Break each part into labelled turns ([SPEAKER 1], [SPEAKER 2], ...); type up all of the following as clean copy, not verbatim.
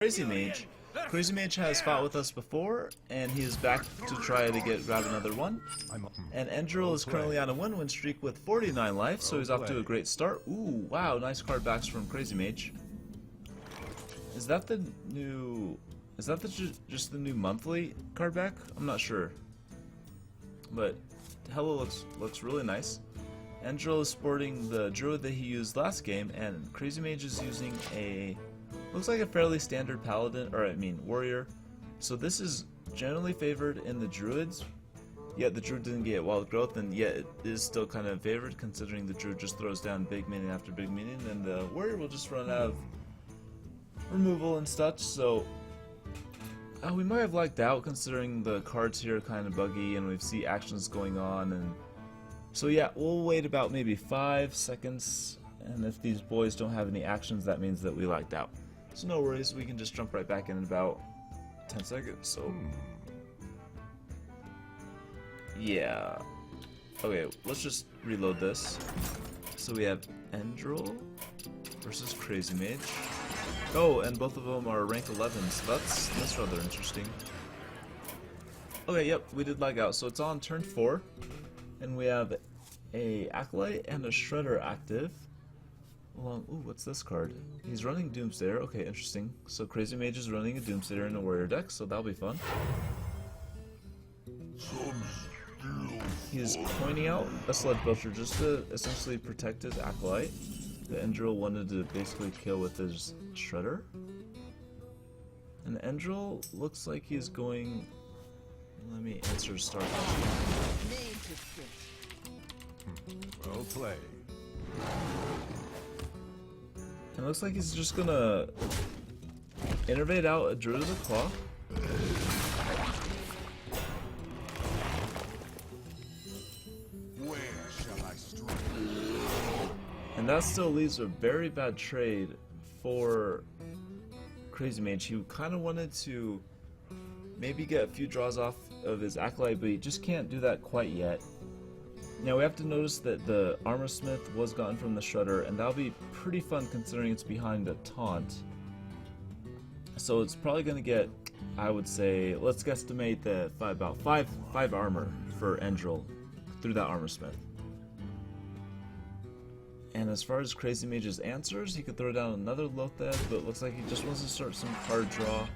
[SPEAKER 1] CrazyMage. CrazyMage has fought with us before, and he is back to try to grab another one. And Endril is currently on a win-win streak with 49 life, so he's off to a great start. Ooh, wow, nice card backs from CrazyMage. Is that the new... Is that just the new monthly card back? I'm not sure. But Hello looks really nice. Endril is sporting the druid that he used last game, and CrazyMage is using a... looks like a fairly standard paladin, or I mean warrior. So this is generally favored in the druids. Yet the druid didn't get wild growth, and yet it is still kind of favored considering the druid just throws down big minion after big minion, and the warrior will just run out of removal and such. So we might have lagged out considering the cards here are kind of buggy and we see actions going on, and so yeah, we'll wait about maybe 5 seconds, and if these boys don't have any actions, that means that we lagged out. So no worries, we can just jump right back in about 10 seconds, so... yeah. Okay, let's just reload this. So we have Endril versus CrazyMage. Oh, and both of them are rank 11, so that's rather interesting. Okay, yep, we did lag out, so it's on turn 4. And we have a Acolyte and a Shredder active. Along, ooh, what's this card? He's running Doomsayer. Okay, interesting. So CrazyMage is running a Doomsayer in a warrior deck, so that'll be fun. He's pointing out a Sledge Belcher just to essentially protect his Acolyte. The Endril wanted to basically kill with his Shredder. And Endril looks like he's going... Let me answer start.
[SPEAKER 2] Well played.
[SPEAKER 1] It looks like he's just gonna innervate out a Druid of the Claw.
[SPEAKER 2] Where shall I strike?
[SPEAKER 1] And that still leaves a very bad trade for CrazyMage. He kind of wanted to maybe get a few draws off of his Acolyte, but he just can't do that quite yet. Now we have to notice that the Armor Smith was gotten from the Shredder, and that'll be pretty fun considering it's behind a taunt. So it's probably going to get, I would say, let's guesstimate the about 5 armor for Endril through that Armor Smith. And as far as CrazyMage's answers, he could throw down another Lotheb, but it looks like he just wants to start some card draw.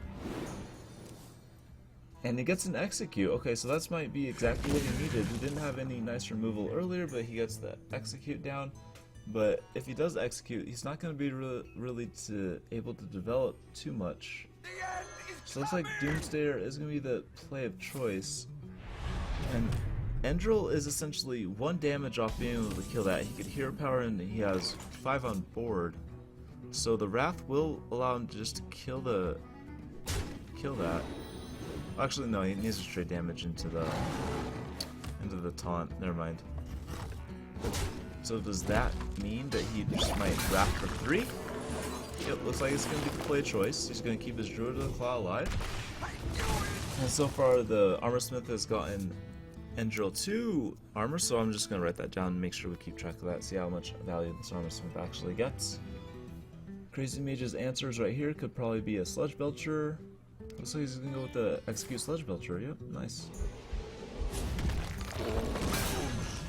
[SPEAKER 1] And he gets an Execute. Okay, so that might be exactly what he needed. He didn't have any nice removal earlier, but he gets the Execute down. But if he does Execute, he's not going to be really able to develop too much. So it looks like Doomsayer is going to be the play of choice. And Endril is essentially 1 damage off being able to kill that. He could Hero Power, and he has 5 on board. So the Wrath will allow him to just kill that. Actually, no, he needs to trade damage into the taunt. Never mind. So does that mean that he just might Wrath for 3? Yep, looks like it's going to be the play choice. He's going to keep his Druid of the Claw alive. And so far, the Armor Smith has gotten Endril 2 armor, so I'm just going to write that down and make sure we keep track of that, see how much value this Armor Smith actually gets. CrazyMage's answers right here could probably be a Sledge Belcher. Looks like he's gonna go with the Execute Sledge Belcher. Yep, nice.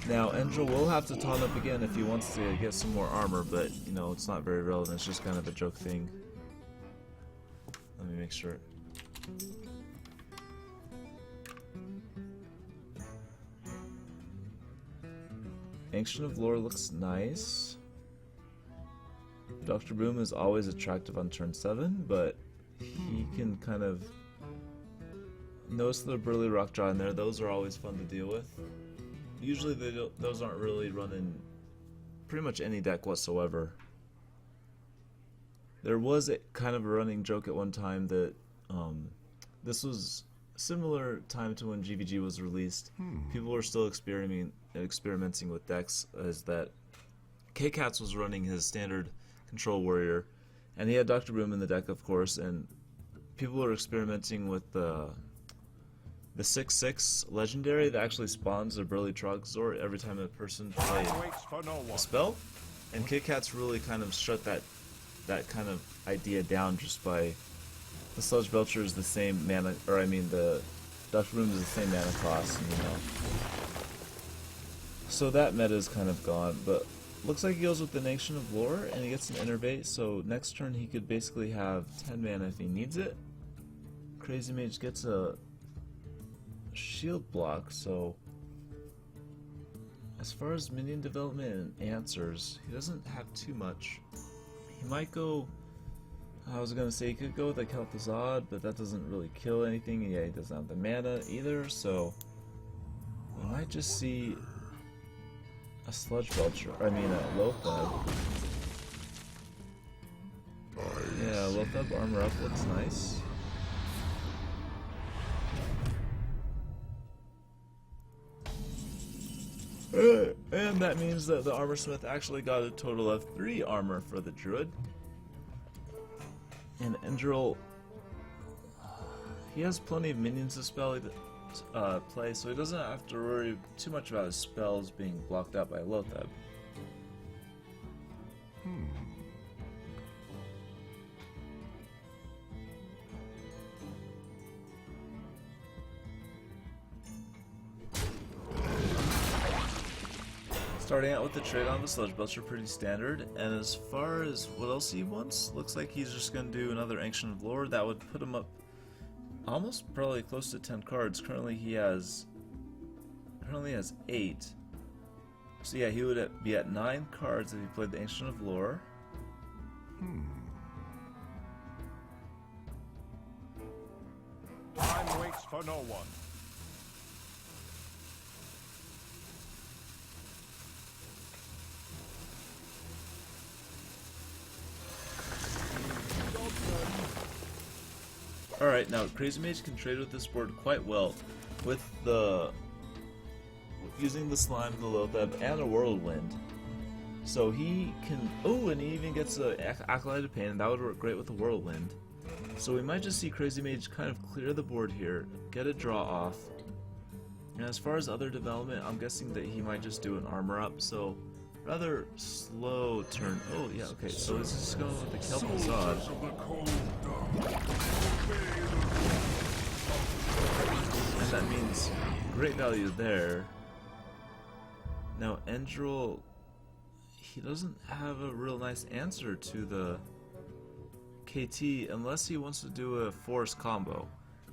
[SPEAKER 1] Now, Endril will have to taunt up again if he wants to get some more armor, but, you know, it's not very relevant. It's just kind of a joke thing. Let me make sure. Ancient of Lore looks nice. Dr. Boom is always attractive on turn 7, but he can kind of notice the Burly Rock Jaw in there. Those are always fun to deal with. Usually those aren't really running pretty much any deck whatsoever. There was kind of a running joke at one time that this was similar time to when GVG was released. People were still experimenting with decks, as that K-Cats was running his standard Control Warrior, and he had Dr. Boom in the deck, of course, and people were experimenting with the 6/6 legendary that actually spawns a Burly Trogzor every time a person plays a spell, and Kit Kat's really kind of shut that kind of idea down just by the Sludge Belcher is the same mana, or I mean the Duck Room is the same mana cost, you know. So that meta is kind of gone, but looks like he goes with the Nation of Lore and he gets an Innervate, so next turn he could basically have 10 mana if he needs it. CrazyMage gets a shield block, so as far as minion development and answers, he doesn't have too much. He might go, I was gonna say he could go with a Kel'Thuzad, but that doesn't really kill anything, and yeah, he doesn't have the mana either, so we might just see a Sludge Belcher, I mean a Lotheb. Yeah, Lotheb armor up looks nice. And that means that the Armor Smith actually got a total of 3 armor for the Druid. And Endril, he has plenty of minions to play, so he doesn't have to worry too much about his spells being blocked out by Lotheb. Starting out with the trade on the Sludge Belcher, pretty standard, and as far as what else he wants, looks like he's just going to do another Ancient of Lore. That would put him up almost probably close to 10 cards. Currently he has 8. So yeah, he would be at 9 cards if he played the Ancient of Lore.
[SPEAKER 2] Time waits for no one.
[SPEAKER 1] Alright, now CrazyMage can trade with this board quite well with using the Slime, the Lotheb, and a Whirlwind. So he can, oh, and he even gets an Acolyte of Pain, and that would work great with the Whirlwind. So we might just see CrazyMage kind of clear the board here, get a draw off. And as far as other development, I'm guessing that he might just do an armor up, so rather slow turn. Oh yeah, okay, so this is going with the Kel'Thuzad. And that means great value there. Now Endril, he doesn't have a real nice answer to the KT unless he wants to do a force combo,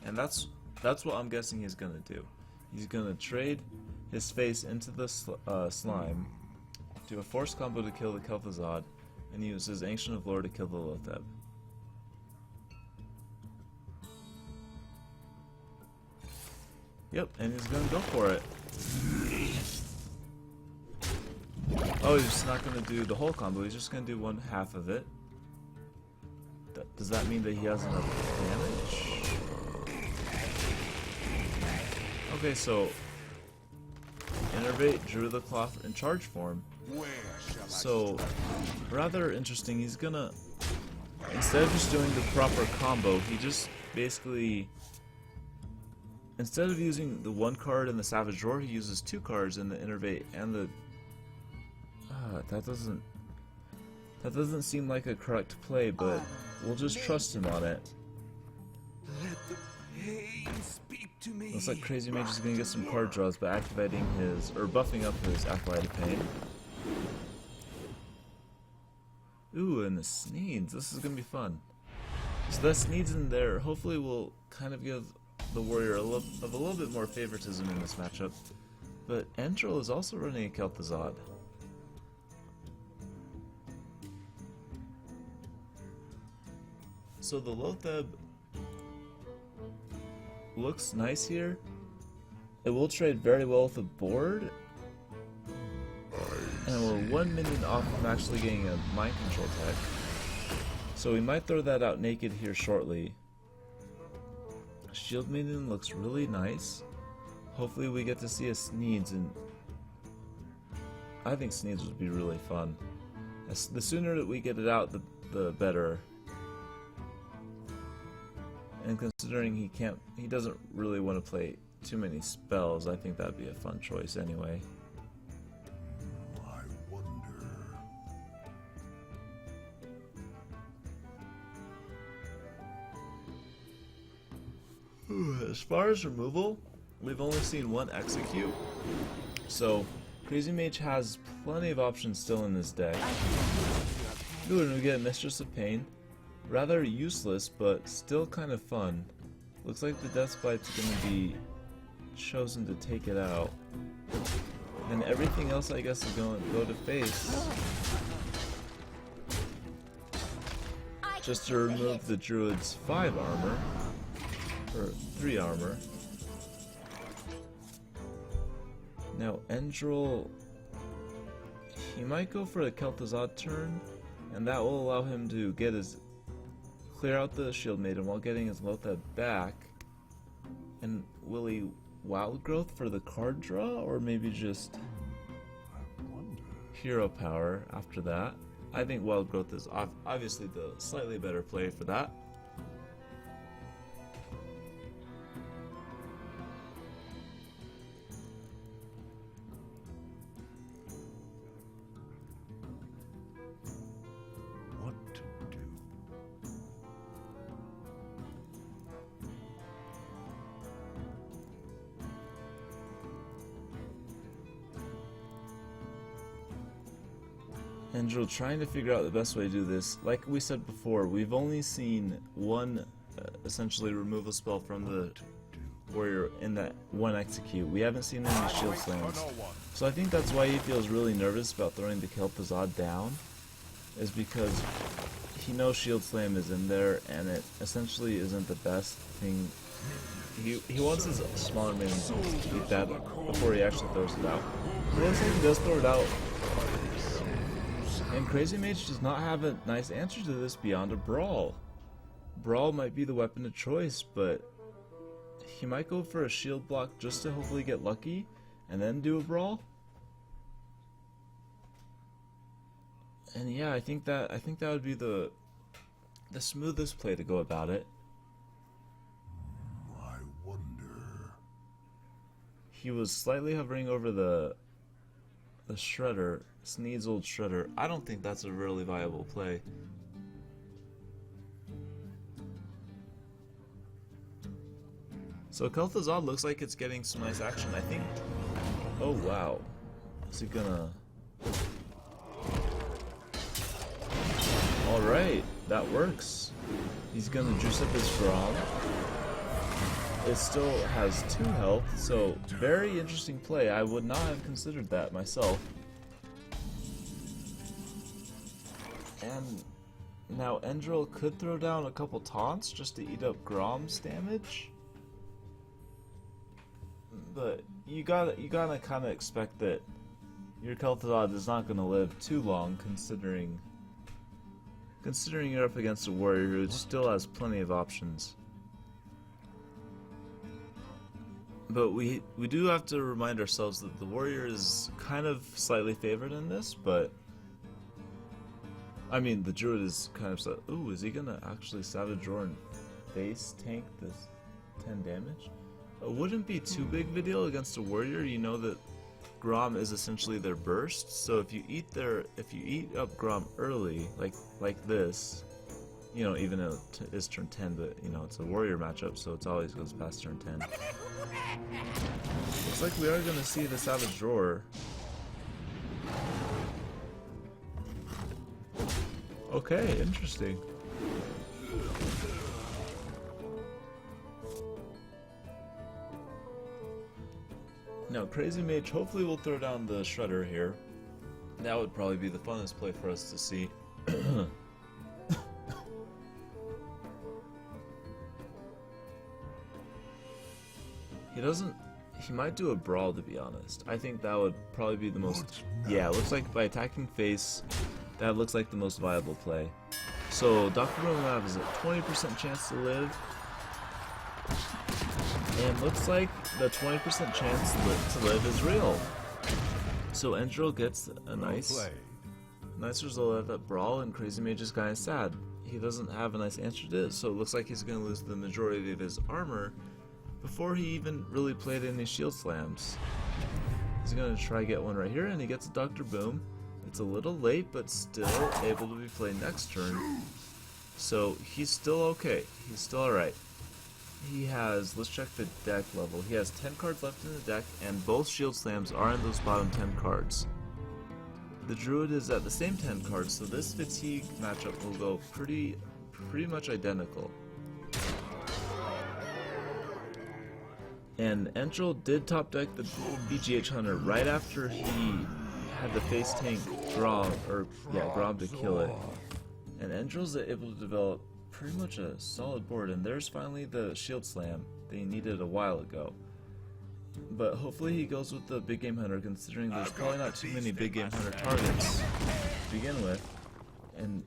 [SPEAKER 1] and that's what I'm guessing he's gonna do. He's gonna trade his face into the slime, do a force combo to kill the Kel'Thuzad, and use his Ancient of Lore to kill the Lotheb. Yep, and he's gonna go for it. Oh, he's just not gonna do the whole combo, he's just gonna do one half of it. Does that mean that he has enough damage? Okay, so Innervate, Drew the Cloth in charge form. So rather interesting, he's gonna, instead of just doing the proper combo, he just basically, instead of using the one card in the Savage Roar, he uses 2 cards in the Innervate and the that doesn't seem like a correct play, but we'll just trust him on it.
[SPEAKER 3] Let the pain speak to me.
[SPEAKER 1] Looks like CrazyMage is gonna get some card draws by activating his, or buffing up his Acolyte of Pain. Ooh, and the Sneeds. This is gonna be fun. So that Sneeds in there hopefully will kind of give the Warrior a little bit more favoritism in this matchup. But Endril is also running a Kel'Thuzad. So the Lotheb looks nice here. It will trade very well with the board. And we're 1 minion off from actually getting a Mind Control tech. So we might throw that out naked here shortly. Shield Minion looks really nice. Hopefully we get to see a Sneeds, and I think Sneeds would be really fun. The sooner that we get it out, the better. And considering he doesn't really want to play too many spells, I think that'd be a fun choice anyway.
[SPEAKER 3] I wonder.
[SPEAKER 1] As far as removal, we've only seen one execute, so CrazyMage has plenty of options still in this deck. Ooh, and we get Mistress of Pain. Rather useless, but still kind of fun. Looks like the Death Spite's gonna be chosen to take it out. And everything else, I guess, is going to go to face. Just to remove the Druid's 5 armor. Or 3 armor. Now, Endril, he might go for a Kel'Thuzad turn, and that will allow him to get his clear out the Shield Maiden while getting his Lotheb back. And will he Wild Growth for the card draw, or maybe just Hero Power after that? I think Wild Growth is obviously the slightly better play for that.
[SPEAKER 2] What to do?
[SPEAKER 1] Andrew trying to figure out the best way to do this. Like we said before, we've only seen one essentially removal spell from the warrior in that one execute. We haven't seen any shield slams. So I think that's why he feels really nervous about throwing the Kel'Thuzad down, is because he knows shield slam is in there and it essentially isn't the best thing. He wants his smaller minions to keep that before he actually throws it out. But looks like he does throw it out. And CrazyMage does not have a nice answer to this beyond a Brawl. Brawl might be the weapon of choice, but he might go for a shield block just to hopefully get lucky, and then do a Brawl. And yeah, I think that would be the smoothest play to go about it.
[SPEAKER 2] I wonder.
[SPEAKER 1] He was slightly hovering over the Shredder, Sneed's old Shredder. I don't think that's a really viable play. So Kel'Thuzad looks like it's getting some nice action, I think. Oh wow. Is he gonna... Alright, that works. He's gonna juice up his Grom. It still has 2 health, so very interesting play. I would not have considered that myself. And now Endril could throw down a couple taunts just to eat up Grom's damage. But you gotta kind of expect that your Kel'Thuzad is not gonna live too long, considering you're up against a warrior who still has plenty of options. But we do have to remind ourselves that the warrior is kind of slightly favored in this, but I mean the druid is kind of ooh, is he gonna actually Savage Roar and base tank this 10 damage? It wouldn't be too big of a deal against a warrior. You know that Grom is essentially their burst, so if you eat up Grom early, like this, you know, even though it's turn 10, but you know it's a warrior matchup, so it always goes past turn 10. Looks like we are gonna see the Savage Roar. Okay, interesting. Now, CrazyMage hopefully will throw down the Shredder here. That would probably be the funnest play for us to see. He might do a Brawl, to be honest. I think that would probably be the most... Yeah, it looks like by attacking face, that looks like the most viable play. So, Dr. Boomlab has a 20% chance to live. And looks like the 20% chance to live is real. So Endril gets a nice result at that Brawl, and CrazyMage is kind of sad. He doesn't have a nice answer to this, so it looks like he's going to lose the majority of his armor before he even really played any shield slams. He's going to try get one right here, and he gets a Dr. Boom. It's a little late, but still able to be played next turn. So he's still okay. He's still alright. he has, let's check the deck level. He has 10 cards left in the deck, and both Shield Slams are in those bottom 10 cards. The Druid is at the same 10 cards, so this fatigue matchup will go pretty much identical. And Entril did top deck the BGH Hunter right after he had the face tank Grom to kill it. And Entril's able to develop pretty much a solid board, and there's finally the Shield Slam that he needed a while ago. But hopefully he goes with the Big Game Hunter, considering there's probably not too many Big Game Hunter targets to begin with. And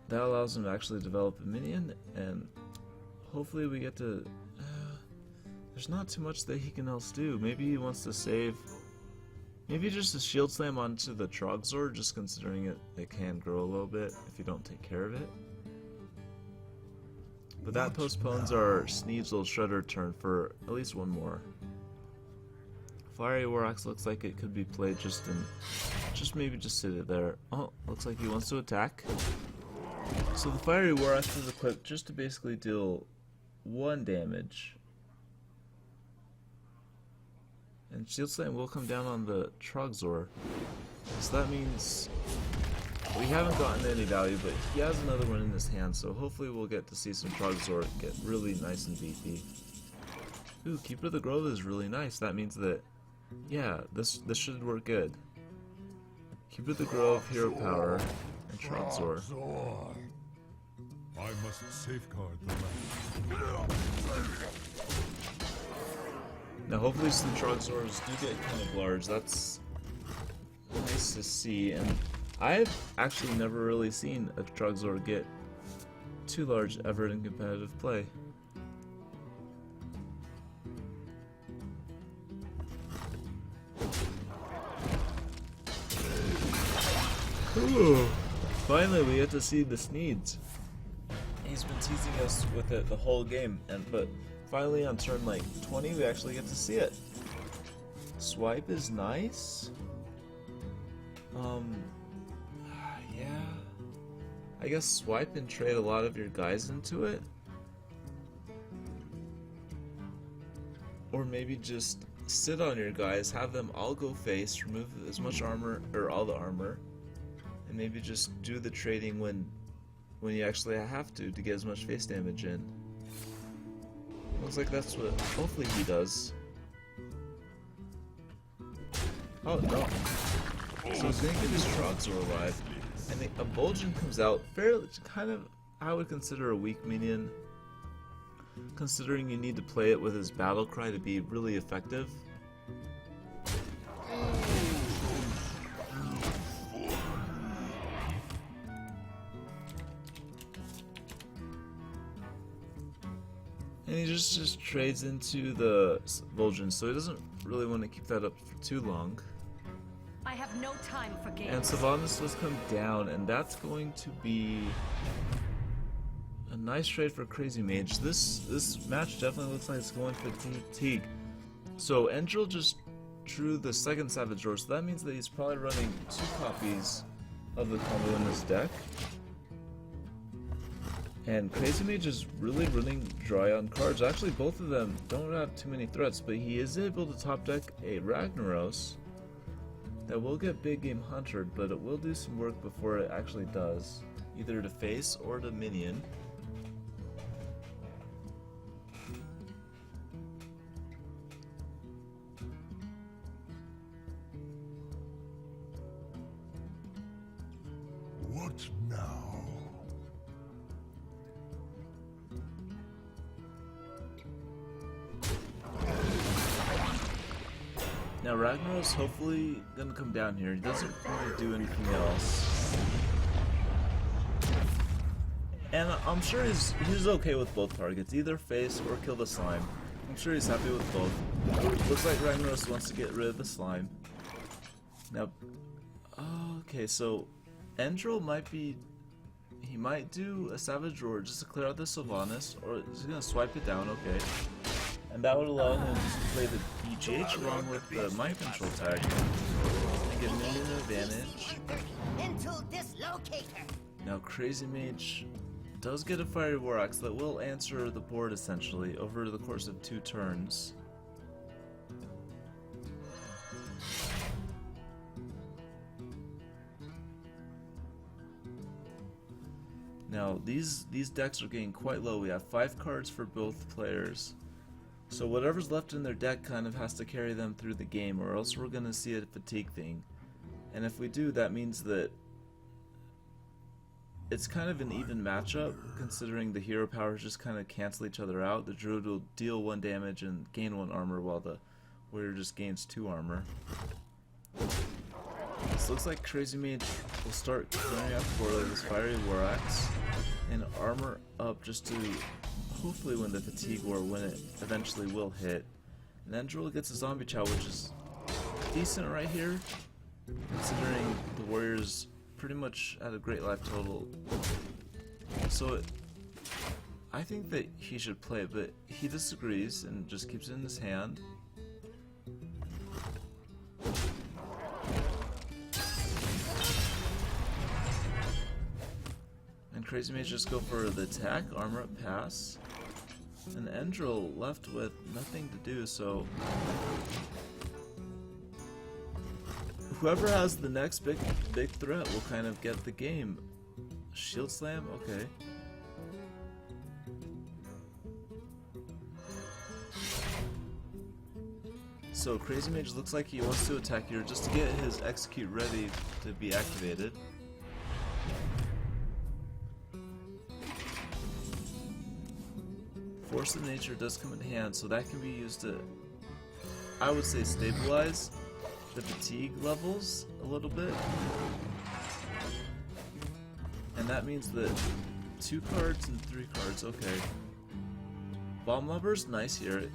[SPEAKER 1] that allows him to actually develop a minion, and hopefully we get to... there's not too much that he can else do. Maybe he wants to save... maybe just a Shield Slam onto the Trogzor, just considering it can grow a little bit if you don't take care of it. But that postpones our Sneed's little Shredder turn for at least one more. Fiery War Axe looks like it could be played just maybe just sit it there. Oh, looks like he wants to attack. So the Fiery War Axe is equipped just to basically deal 1 damage. And Shield Slam will come down on the Trogzor. So that means we haven't gotten any value, but he has another one in his hand, so hopefully we'll get to see some Trogzor get really nice and beefy. Ooh, Keeper of the Grove is really nice. That means that, yeah, this should work good. Keeper of the Grove, Hero Power, and Trogzor.
[SPEAKER 2] I must safeguard the land.
[SPEAKER 1] Now hopefully some Trogzors do get kind of large. That's nice to see, and I've actually never really seen a Trogzor get too large ever in competitive play. Ooh, finally we get to see the Sneeds. He's been teasing us with it the whole game, but finally on turn like 20 we actually get to see it. Swipe is nice. Yeah. I guess swipe and trade a lot of your guys into it. Or maybe just sit on your guys, have them all go face, remove as much armor, or all the armor, and maybe just do the trading when you actually have to get as much face damage in. Looks like that's what hopefully he does. Oh no. So he's gonna get his Trogzor alive. And a Bulgin comes out fairly, kind of, I would consider a weak minion, considering you need to play it with his battle cry to be really effective. And he just trades into the Vulgin, so he doesn't really want to keep that up for too long.
[SPEAKER 4] I have no time for games.
[SPEAKER 1] And Sylvanas does come down, and that's going to be a nice trade for CrazyMage. This match definitely looks like it's going for fatigue. So Entril just drew the second Savage Roar, so that means that he's probably running 2 copies of the combo in his deck. And CrazyMage is really running dry on cards. Actually, both of them don't have too many threats, but he is able to top deck a Ragnaros that will get Big Game Huntered, but it will do some work before it actually does, either to face or to minion.
[SPEAKER 2] What now?
[SPEAKER 1] Now Ragnaros hopefully gonna come down here. He doesn't really do anything else. And I'm sure he's okay with both targets, either face or kill the slime. I'm sure he's happy with both. Looks like Ragnaros wants to get rid of the slime. Now, okay, so Entril might be, he might do a Savage Roar just to clear out the Sylvanas, or he's gonna swipe it down, okay. And that would allow him to play the BGH along with the Mind Control tag and get minion advantage.
[SPEAKER 5] Into this locator.
[SPEAKER 1] Now CrazyMage does get a Fiery War Axe that will answer the board essentially over the course of 2 turns. Now these decks are getting quite low. We have 5 cards for both players. So whatever's left in their deck kind of has to carry them through the game, or else we're going to see a fatigue thing. And if we do, that means that it's kind of an even matchup, considering the hero powers just kind of cancel each other out. The druid will deal 1 damage and gain 1 armor, while the warrior just gains 2 armor. This looks like CrazyMage will start clearing out poorly this Fiery War Axe and armor up just to hopefully win the fatigue war when it eventually will hit. And then Droll gets a zombie chow, which is decent right here, considering the warrior's pretty much at a great life total. So I think that he should play it, but he disagrees and just keeps it in his hand. And CrazyMage just go for the attack, armor up, pass. And Endril left with nothing to do, so whoever has the next big threat will kind of get the game. Shield slam? Okay. So CrazyMage looks like he wants to attack here just to get his execute ready to be activated. Force of Nature does come in hand, so that can be used to, I would say, stabilize the fatigue levels a little bit. And that means that 2 cards and 3 cards, okay. Bomb Lover's nice here. It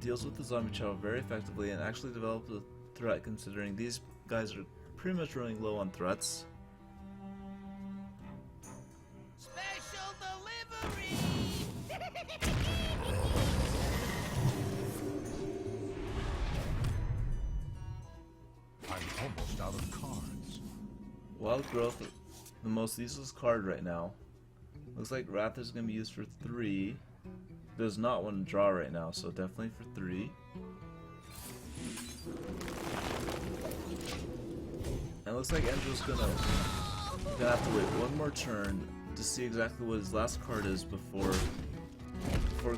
[SPEAKER 1] deals with the zombie chow very effectively and actually develops a threat, considering these guys are pretty much running low on threats.
[SPEAKER 3] Special delivery!
[SPEAKER 2] I'm almost out of cards.
[SPEAKER 1] Wild Growth, the most useless card right now. Looks like Wrath is going to be used for 3. Does not want to draw right now, so definitely for 3. And it looks like Andrew's gonna have to wait 1 more turn to see exactly what his last card is before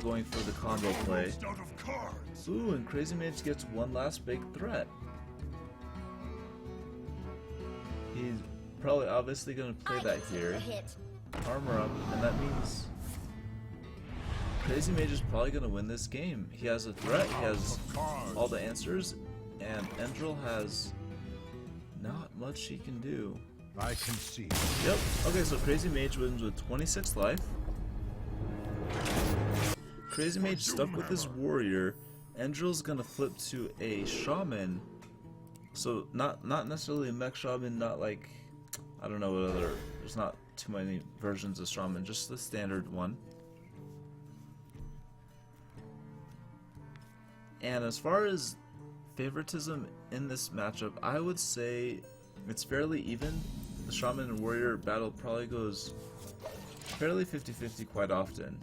[SPEAKER 1] going for the combo play.
[SPEAKER 2] Almost out of cards.
[SPEAKER 1] Ooh, and CrazyMage gets 1 last big threat. He's probably obviously going to play that here. Armor up, and that means CrazyMage is probably going to win this game. He has a threat, he has all the answers, and Endril has not much he can do.
[SPEAKER 2] I can see.
[SPEAKER 1] Yep, okay, so CrazyMage wins with 26 life. CrazyMage stuck with his warrior. Endril's going to flip to a shaman. So not necessarily a mech shaman, not like, I don't know what other, there's not too many versions of shaman, just the standard one. And as far as favoritism in this matchup, I would say it's fairly even. The shaman and warrior battle probably goes fairly 50-50 quite often.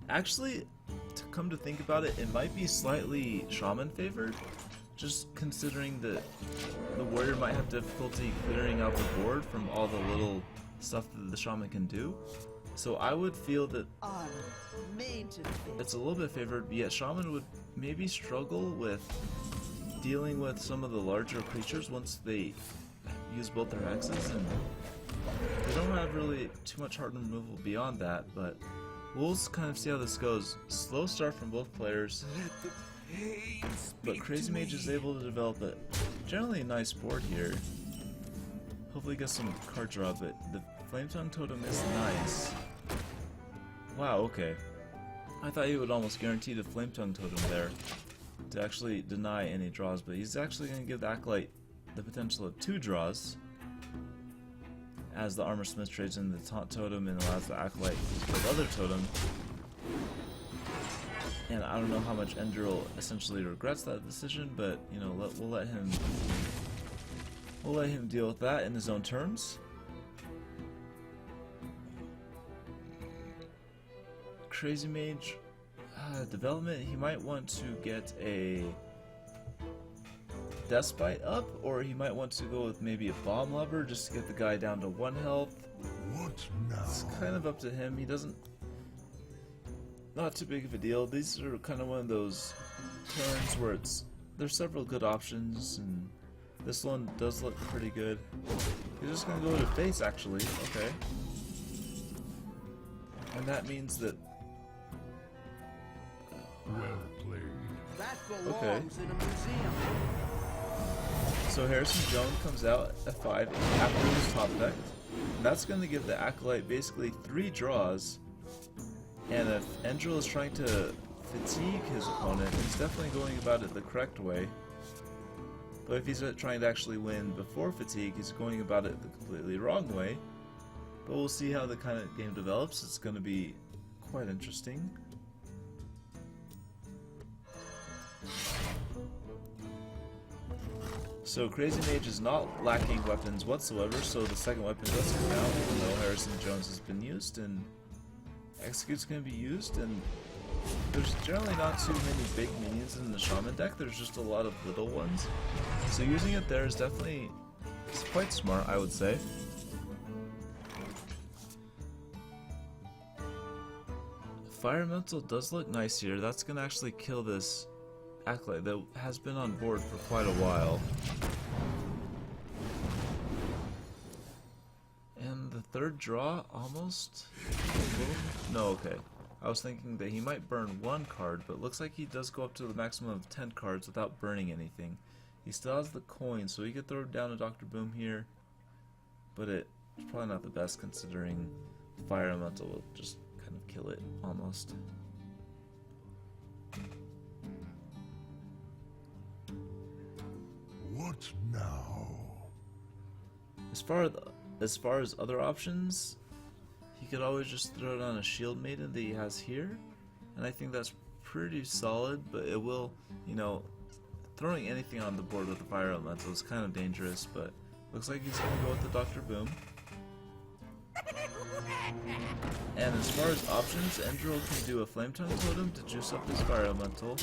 [SPEAKER 1] Actually, to come to think about it, it might be slightly shaman favored, just considering that the warrior might have difficulty clearing out the board from all the little stuff that the shaman can do. So I would feel that it's a little bit favored, yet shaman would maybe struggle with dealing with some of the larger creatures once they use both their hexes, and they don't have really too much hard removal beyond that, but we'll kind of see how this goes. Slow start from both players, but CrazyMage is able to develop a generally nice board here. Hopefully get some card draw, but the Flametongue Totem is nice. Wow, okay. I thought he would almost guarantee the Flametongue Totem there to actually deny any draws, but he's actually going to give the Acolyte the potential of 2 draws, as the Armor Smith trades in the Taunt Totem and allows the Acolyte to kill the other totem. And I don't know how much Endril essentially regrets that decision, but you know, we'll let him deal with that in his own terms. CrazyMage development, he might want to get a Despite up, or he might want to go with maybe a Bomb Lover just to get the guy down to 1 health.
[SPEAKER 2] What now?
[SPEAKER 1] It's kind of up to him. He doesn't... Not too big of a deal. These are kind of one of those turns where there's several good options, and this one does look pretty good. He's just gonna go to face, actually. Okay. And that means that...
[SPEAKER 2] Well played.
[SPEAKER 3] That belongs in a museum.
[SPEAKER 1] So Harrison Jones comes out at 5 after his top deck. And that's going to give the Acolyte basically 3 draws. And if Endril is trying to fatigue his opponent, he's definitely going about it the correct way. But if he's trying to actually win before fatigue, he's going about it the completely wrong way. But we'll see how the kind of game develops. It's going to be quite interesting. So CrazyMage is not lacking weapons whatsoever, so the second weapon does come out, even though Harrison Jones has been used, and Execute's going to be used, and there's generally not too many big minions in the Shaman deck, there's just a lot of little ones. So using it there is definitely quite smart, I would say. Fire Elemental does look nice here, that's going to actually kill this Acolyte that has been on board for quite a while. And the third draw almost? No, okay. I was thinking that he might burn 1 card, but it looks like he does go up to the maximum of 10 cards without burning anything. He still has the coin, so he could throw down a Dr. Boom here, but it's probably not the best considering Fire Elemental will just kind of kill it almost.
[SPEAKER 2] What now?
[SPEAKER 1] As far as other options, he could always just throw down a Shield Maiden that he has here, and I think that's pretty solid, but it will, you know, throwing anything on the board with the Fire Elemental is kind of dangerous, but looks like he's going to go with the Dr. Boom. And as far as options, Endril can do a Flame Tongue Totem to juice up his Fire Elemental,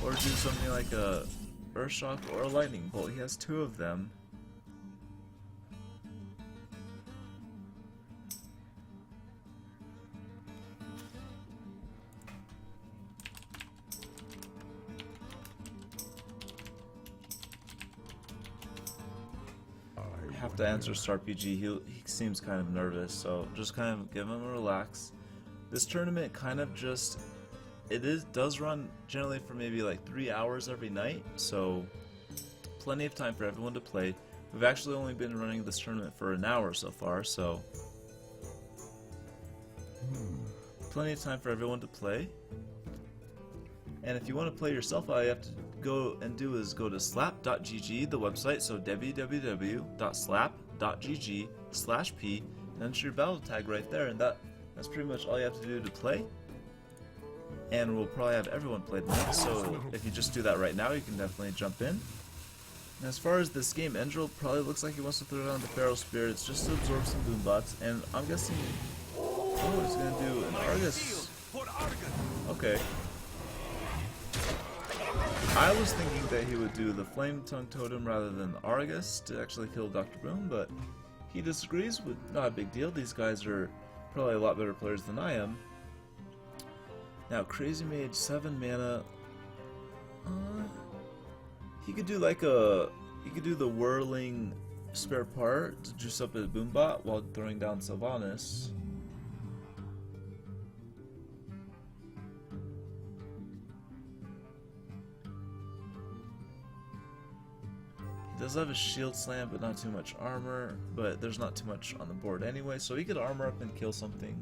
[SPEAKER 1] or do something like a Earth Shock or a Lightning Bolt. He has 2 of them. I have to answer StarPG. He seems kind of nervous, so just kind of give him a relax. This tournament kind of just... does run generally for maybe like 3 hours every night, so plenty of time for everyone to play. We've actually only been running this tournament for an hour so far, so plenty of time for everyone to play. And if you want to play yourself, all you have to go and do is go to slap.gg, the website, so www.slap.gg/p, and enter your battle tag right there, and that's pretty much all you have to do to play. And we'll probably have everyone play tonight, so if you just do that right now, you can definitely jump in. And as far as this game, Endril probably looks like he wants to throw down the Feral Spirits just to absorb some boom bots, and I'm guessing... Oh, he's gonna do an Argus. Okay. I was thinking that he would do the Flame Tongue Totem rather than the Argus to actually kill Dr. Boom, but he disagrees with not a big deal. These guys are probably a lot better players than I am. Now, CrazyMage, 7 mana. He could do like he could do the Whirling Spare Part to juice up his Boombot while throwing down Sylvanas. He does have a Shield Slam, but not too much armor. But there's not too much on the board anyway, so he could armor up and kill something.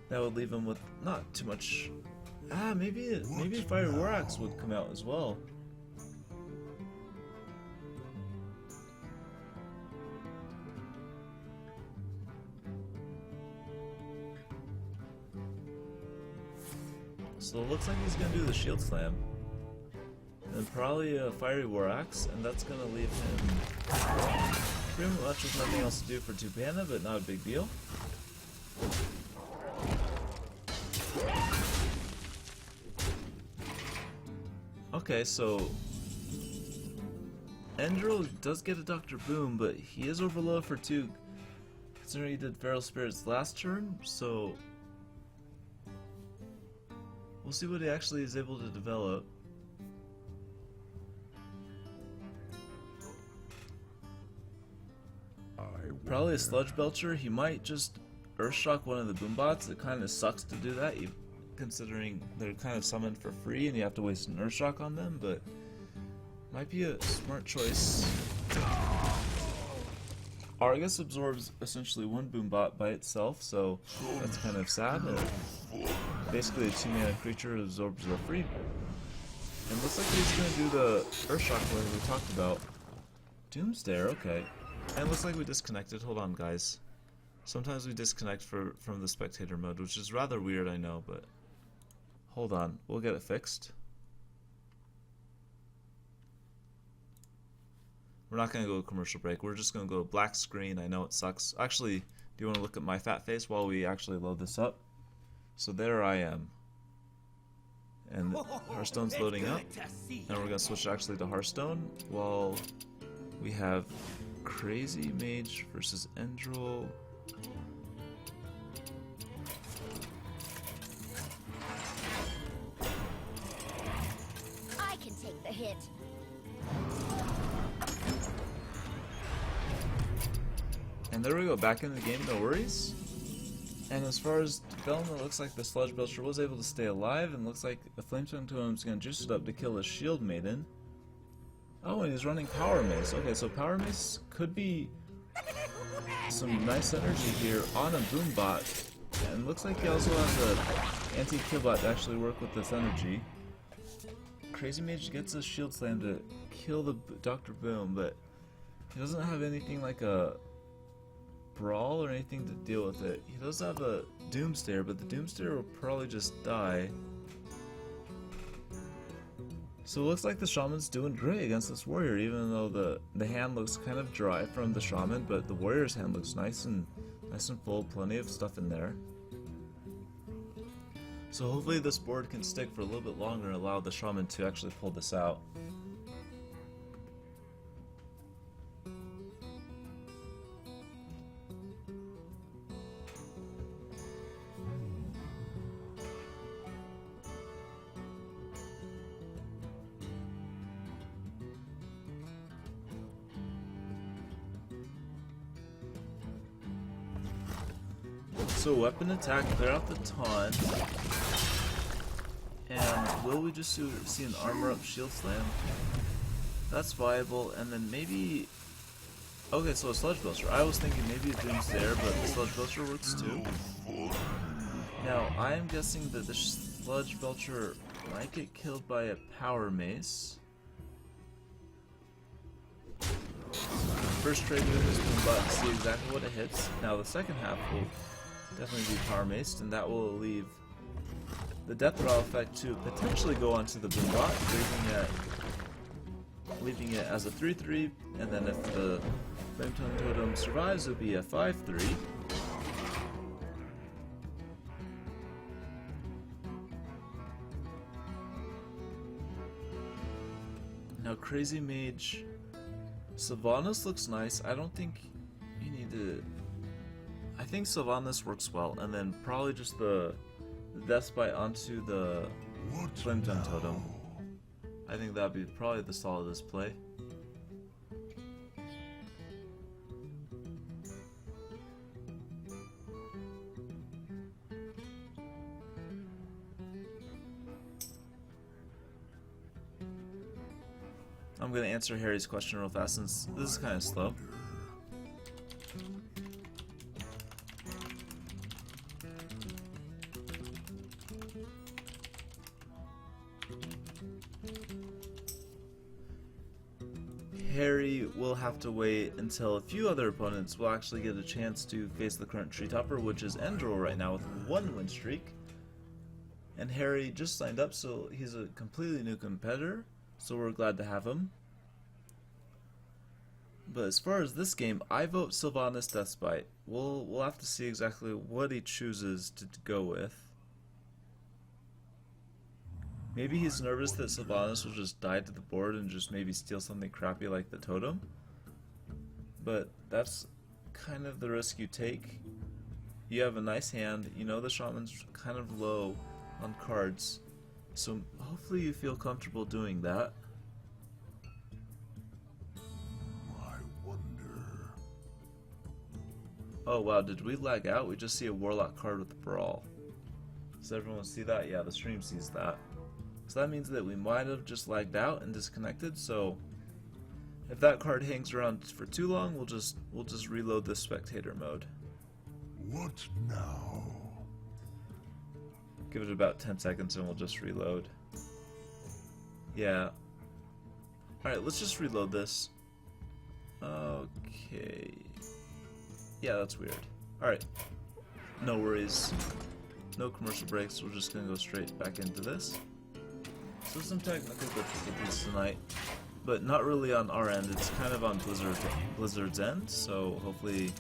[SPEAKER 1] That would leave him with not too much. Maybe Fire War Axe would come out as well. So it looks like he's gonna do the Shield Slam. And probably a Fiery War Axe, and that's gonna leave him pretty much with nothing else to do for 2 mana, but not a big deal. Okay, so Endril does get a Dr. Boom, but he is overloaded for 2, considering he did Feral Spirits last turn, so we'll see what he actually is able to develop. Probably a Sludge Belcher. He might just Earthshock one of the Boombots. It kind of sucks to do that, considering they're kind of summoned for free and you have to waste an Earthshock on them, but might be a smart choice. Argus absorbs essentially 1 Boombot by itself, so that's kind of sad. Basically a 2-mana creature absorbs a free. And looks like he's going to do the Earthshock play we talked about. Doomsdare, okay. And looks like we disconnected. Hold on, guys. Sometimes we disconnect from the spectator mode, which is rather weird, I know, but hold on. We'll get it fixed. We're not going to go to commercial break. We're just going to go black screen. I know it sucks. Actually, do you want to look at my fat face while we actually load this up? So there I am. And Hearthstone's loading up. And we're going to switch actually to Hearthstone while we have CrazyMage versus Endril.
[SPEAKER 5] I can take the hit.
[SPEAKER 1] And there we go, back in the game, no worries. And as far as development, it looks like the Sludge Belcher was able to stay alive, and looks like the Flametongue Totem is going to juice it up to kill a Shield Maiden. Oh, and he's running Power Mace. Okay, so Power Mace could be some nice energy here on a Boombot. And looks like he also has an anti-Killbot to actually work with this energy. CrazyMage gets a Shield Slam to kill the Dr. Boom, but he doesn't have anything like a Brawl or anything to deal with it. He does have a Doomstare, but the Doomstare will probably just die. So it looks like the Shaman's doing great against this Warrior, even though the hand looks kind of dry from the Shaman, but the Warrior's hand looks nice and full, plenty of stuff in there. So hopefully this board can stick for a little bit longer and allow the Shaman to actually pull this out. So weapon attack, clear out the taunt. And will we just see an armor up Shield Slam? That's viable, and then maybe... Okay, so a Sludge Belcher. I was thinking maybe a Doomsdare, but the Sludge Belcher works too. Now, I am guessing that the Sludge Belcher might get killed by a Power Mace. First trade move is Boombot to see exactly what it hits. Now the second half will definitely be Power Maced, and that will leave the Death Rattle effect to potentially go onto the Boombot, leaving it as a 3-3, and then if the Flametongue Totem survives, it will be a 5-3. Now CrazyMage, Sylvanas looks nice. I don't think you need to... I think Sylvanas works well, and then probably just the Death Bite onto the Flametongue Totem. I think that'd be probably the solidest play. I'm gonna answer Harry's question real fast since this is kind of slow. Harry will have to wait until a few other opponents will actually get a chance to face the current tree topper, which is Endril right now with 1 win streak. And Harry just signed up, so he's a completely new competitor, so we're glad to have him. But as far as this game, I vote Sylvanas Deathbite. We'll have to see exactly what he chooses to go with. Maybe he's nervous that Sylvanas will just die to the board and just maybe steal something crappy like the totem. But that's kind of the risk you take. You have a nice hand, you know the shaman's kind of low on cards, so hopefully you feel comfortable doing that.
[SPEAKER 2] I wonder.
[SPEAKER 1] Oh wow, did we lag out? We just see a warlock card with brawl. Does everyone see that? Yeah, the stream sees that. So that means that we might have just lagged out and disconnected, so if that card hangs around for too long, we'll just reload this spectator mode.
[SPEAKER 2] What now?
[SPEAKER 1] Give it about 10 seconds and we'll just reload. Yeah. Alright, let's just reload this. Okay. Yeah, that's weird. Alright. No worries. No commercial breaks, we're just gonna go straight back into this. So some technical difficulties tonight, but not really on our end, it's kind of on Blizzard's end, so hopefully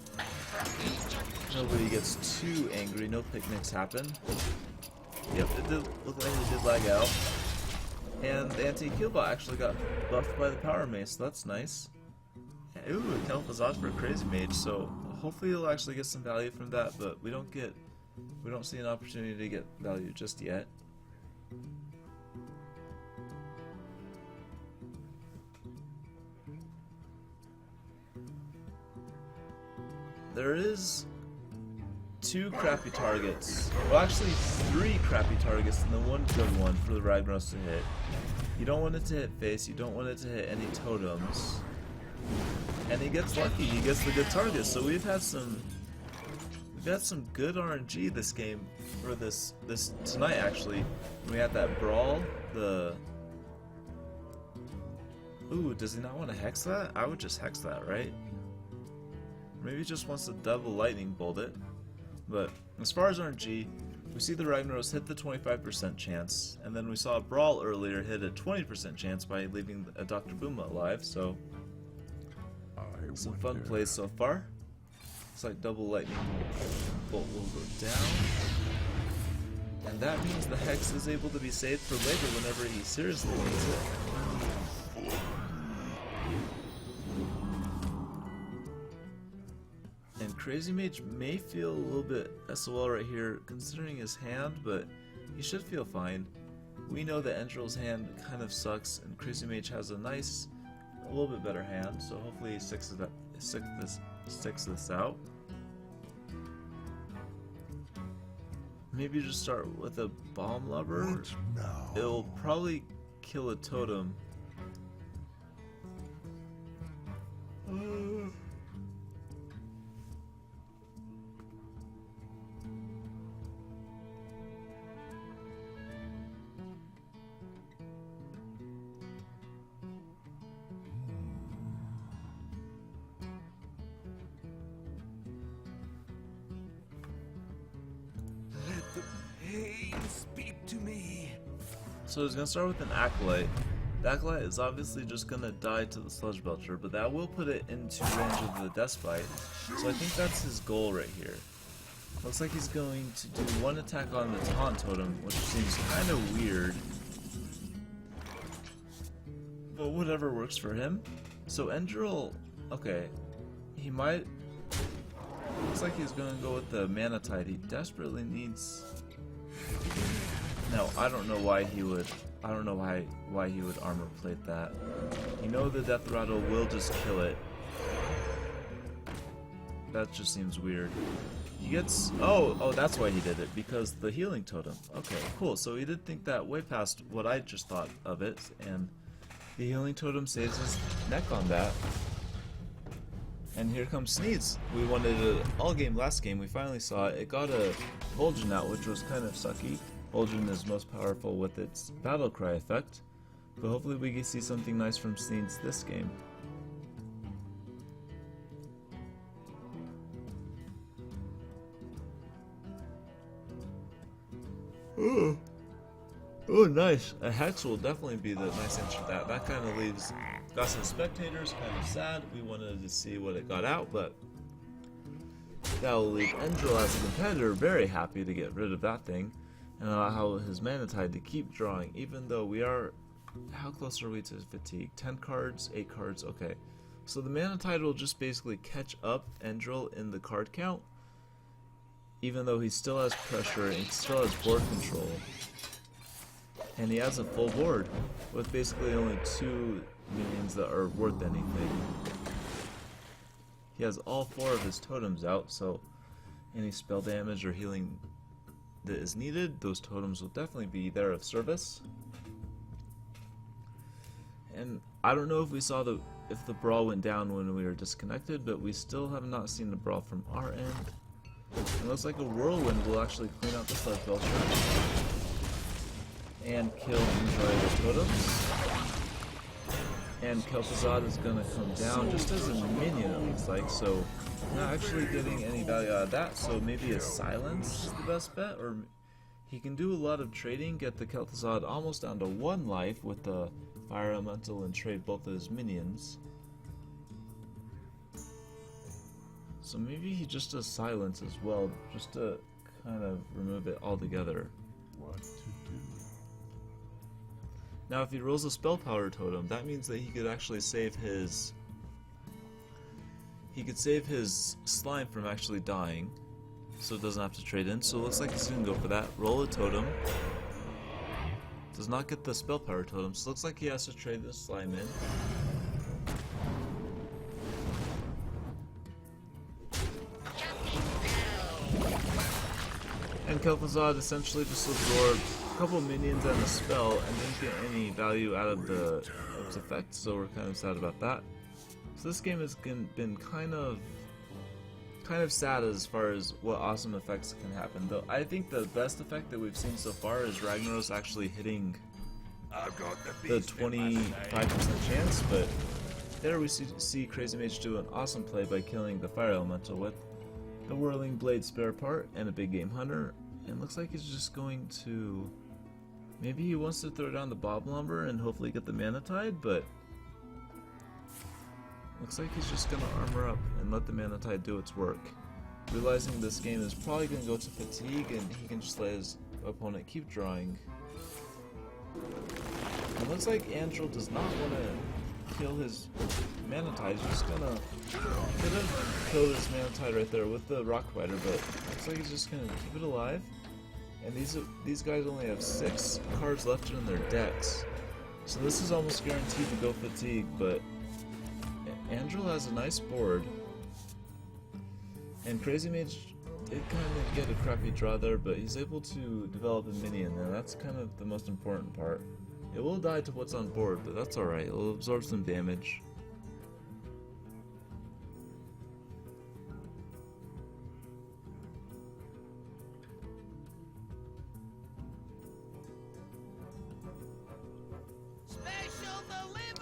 [SPEAKER 1] nobody gets too angry, no picnics happen. Yep, it did look like it did lag out. And the anti-killbot actually got buffed by the power mace, so that's nice. Ooh, a Kel'Thuzad for a CrazyMage, so hopefully you'll actually get some value from that, but we don't see an opportunity to get value just yet. There is 2 crappy targets. Well, actually 3 crappy targets and then 1 good one for the Ragnaros to hit. You don't want it to hit face, you don't want it to hit any totems. And he gets lucky, he gets the good target. So we've had some good RNG this game, or this tonight actually. We had that brawl, ooh, does he not want to hex that? I would just hex that, right? Maybe he just wants to double lightning bolt it. But as far as RNG, we see the Ragnaros hit the 25% chance, and then we saw a brawl earlier hit a 20% chance by leaving a Dr. Booma alive, so some fun plays so far. Looks like double lightning bolt will go down. And that means the hex is able to be saved for later whenever he seriously needs it. And CrazyMage may feel a little bit SOL right here considering his hand, but he should feel fine. We know that Endrill's hand kind of sucks, and CrazyMage has a little bit better hand, so hopefully he sticks this out. Maybe just start with a bomb lever.
[SPEAKER 2] What now?
[SPEAKER 1] It'll probably kill a totem.
[SPEAKER 3] Speak to me.
[SPEAKER 1] So he's gonna start with an Acolyte. The Acolyte is obviously just gonna die to the Sludge Belcher, but that will put it into range of the Despite. So I think that's his goal right here. Looks like he's going to do 1 attack on the Taunt Totem, which seems kind of weird. But whatever works for him. So Endril, okay, he might. Looks like he's gonna go with the Mana Tide. He desperately needs. Now I don't know why he would. I don't know why he would armor plate that. You know the Death Rattle will just kill it. That just seems weird. He gets. Oh, that's why he did it, because the healing totem. Okay, cool. So he did think that way past what I just thought of it, and the healing totem saves his neck on that. And here comes Sneeds. We wanted an all game last game. We finally saw it. It got a Vol'jin out, which was kind of sucky. Vol'jin is most powerful with its battle cry effect, but hopefully we can see something nice from Sneeds this game. Oh, nice. A hex will definitely be the nice answer to that. That kind of leaves got some spectators kind of sad. We wanted to see what it got out, but that will leave Endril as a competitor very happy to get rid of that thing. and allow his mana tide to keep drawing, even though we are... How close are we to fatigue? 10 cards, 8 cards, okay. So the mana tide will just basically catch up Endril in the card count, even though he still has pressure and he still has board control. And he has a full board with basically only 2 minions that are worth anything. He has all 4 of his totems out, so any spell damage or healing that is needed, those totems will definitely be there of service. And I don't know if we saw if the brawl went down when we were disconnected, but we still have not seen the brawl from our end. It looks like a whirlwind will actually clean out the Sludge Belcher and kill and enjoy the totems. And Kel'Thuzad is gonna come down just as a minion, it looks like, so not actually getting any value out of that, so maybe a silence is the best bet, or he can do a lot of trading, get the Kel'Thuzad almost down to 1 life with the Fire Elemental and trade both of his minions. So maybe he just does silence as well, just to kind of remove it altogether.
[SPEAKER 2] What to do?
[SPEAKER 1] Now if he rolls a spell power totem, that means that he could actually save his... He could save his slime from actually dying, so it doesn't have to trade in. So it looks like he's gonna go for that. Roll a totem. Does not get the spell power totem, so it looks like he has to trade this slime in. And Kel'Thuzad essentially just absorbed a couple minions and a spell and didn't get any value out of its effect, so we're kind of sad about that. So this game has been kind of sad as far as what awesome effects can happen. Though I think the best effect that we've seen so far is Ragnaros actually hitting the 25% chance, but there we see CrazyMage do an awesome play by killing the Fire Elemental with the Whirling Blade spare part and a Big Game Hunter, and looks like he's just going to... Maybe he wants to throw down the Bob Lumber and hopefully get the Mana Tide, but looks like he's just gonna armor up and let the Mana Tide do its work. Realizing this game is probably gonna go to fatigue and he can just let his opponent keep drawing. It looks like Andril does not want to kill his Mana Tide. He's just gonna kill this Mana Tide right there with the Rock Spider, but looks like he's just gonna keep it alive. And these guys only have 6 cards left in their decks, so this is almost guaranteed to go fatigue. But Andril has a nice board, and CrazyMage did kind of get a crappy draw there, but he's able to develop a minion, and that's kind of the most important part. It will die to what's on board, but that's alright, it'll absorb some damage.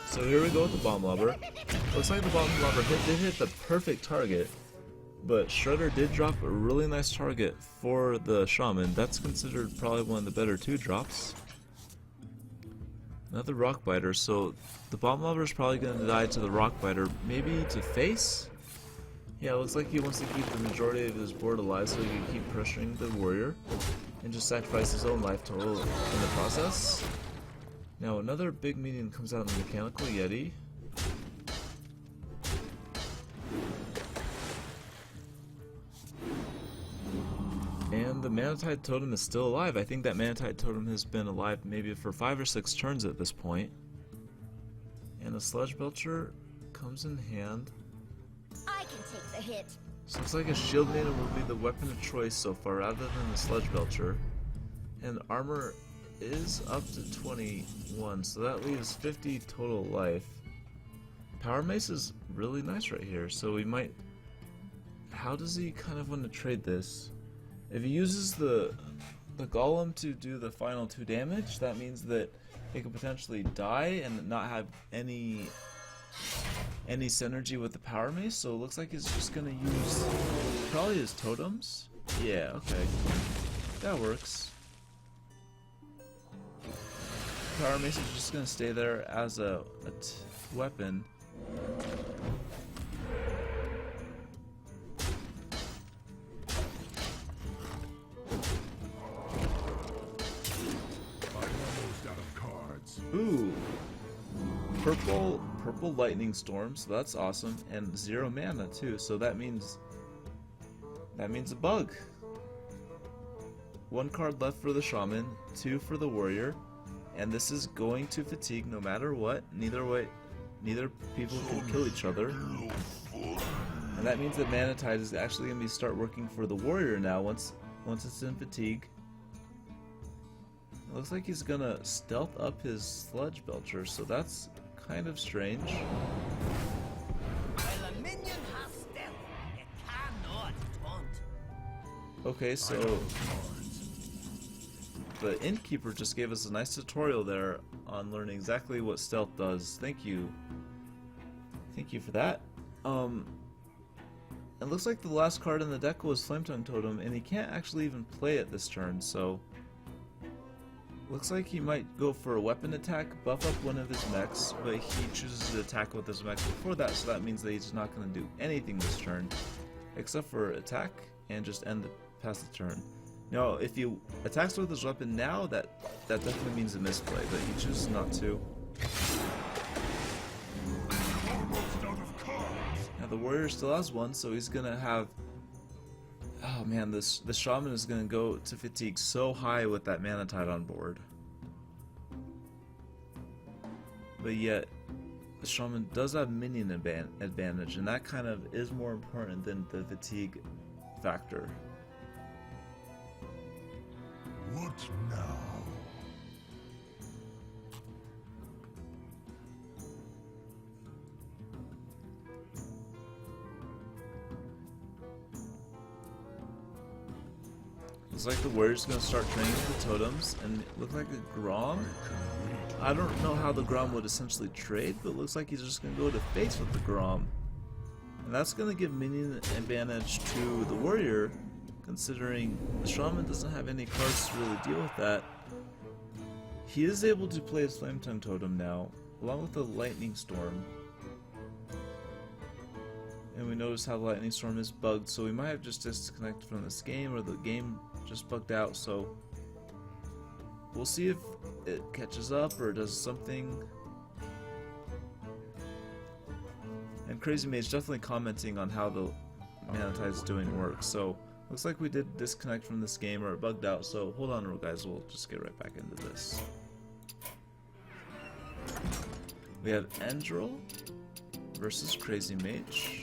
[SPEAKER 1] So here we go with the Bomb Lobber. Looks like the Bomb Lobber did hit the perfect target, but Shredder did drop a really nice target for the Shaman. That's considered probably one of the better 2 drops. Another Rock Biter, so the Bomb Lobber is probably going to die to the Rock Biter, maybe to face? Yeah, it looks like he wants to keep the majority of his board alive so he can keep pressuring the warrior and just sacrifice his own life total in the process. Now another big minion comes out in the Mechanical Yeti. And the Mana Tide Totem is still alive. I think that Mana Tide Totem has been alive maybe for 5 or 6 turns at this point. And the Sludge Belcher comes in hand.
[SPEAKER 5] I can take the hit.
[SPEAKER 1] So it's like a Shield Mana will be the weapon of choice so far rather than the Sludge Belcher. And armor is up to 21, so that leaves 50 total life. Power Mace is really nice right here, so we might... How does he kind of want to trade this? If he uses the Golem to do the final 2 damage, that means that it could potentially die and not have any synergy with the Power Mace, so it looks like he's just gonna use probably his totems. Yeah, okay. That works. Power Mace is just gonna stay there as a weapon. Ooh. Purple lightning storm, so that's awesome. And 0 mana too, so that means a bug. 1 card left for the shaman, 2 for the warrior, and this is going to fatigue no matter what. Neither people can kill each other. And that means that Mana Tide is actually going to start working for the warrior now once it's in fatigue. It looks like he's going to stealth up his Sludge Belcher, so that's kind of strange.
[SPEAKER 3] While a minion has stealth, it cannot taunt.
[SPEAKER 1] Okay, so the Innkeeper just gave us a nice tutorial there on learning exactly what stealth does. Thank you. Thank you for that. It looks like the last card in the deck was Flametongue Totem, and he can't actually even play it this turn, so looks like he might go for a weapon attack, buff up one of his mechs, but he chooses to attack with his mechs before that, so that means that he's not going to do anything this turn, except for attack and just pass the turn. Now, if he attacks with his weapon now, that definitely means a misplay, but he chooses not to. Now the warrior still has 1, so he's gonna have. Oh man, the shaman is gonna go to fatigue so high with that Mana Tide on board. But yet, the shaman does have minion advantage, and that kind of is more important than the fatigue factor.
[SPEAKER 2] What now?
[SPEAKER 1] Looks like the warrior's gonna start training with the totems, and it looks like a Grom. I don't know how the Grom would essentially trade, but it looks like he's just gonna go to face with the Grom. And that's gonna give minion advantage to the warrior, considering the shaman doesn't have any cards to really deal with that. He is able to play his Flametongue Totem now, along with the Lightning Storm. And we notice how the Lightning Storm is bugged, so we might have just disconnected from this game, or the game just bugged out, so we'll see if it catches up or does something. And CrazyMage definitely commenting on how the Mana Tide's doing work, so looks like we did disconnect from this game or it bugged out, so hold on guys, we'll just get right back into this. We have Endril versus CrazyMage.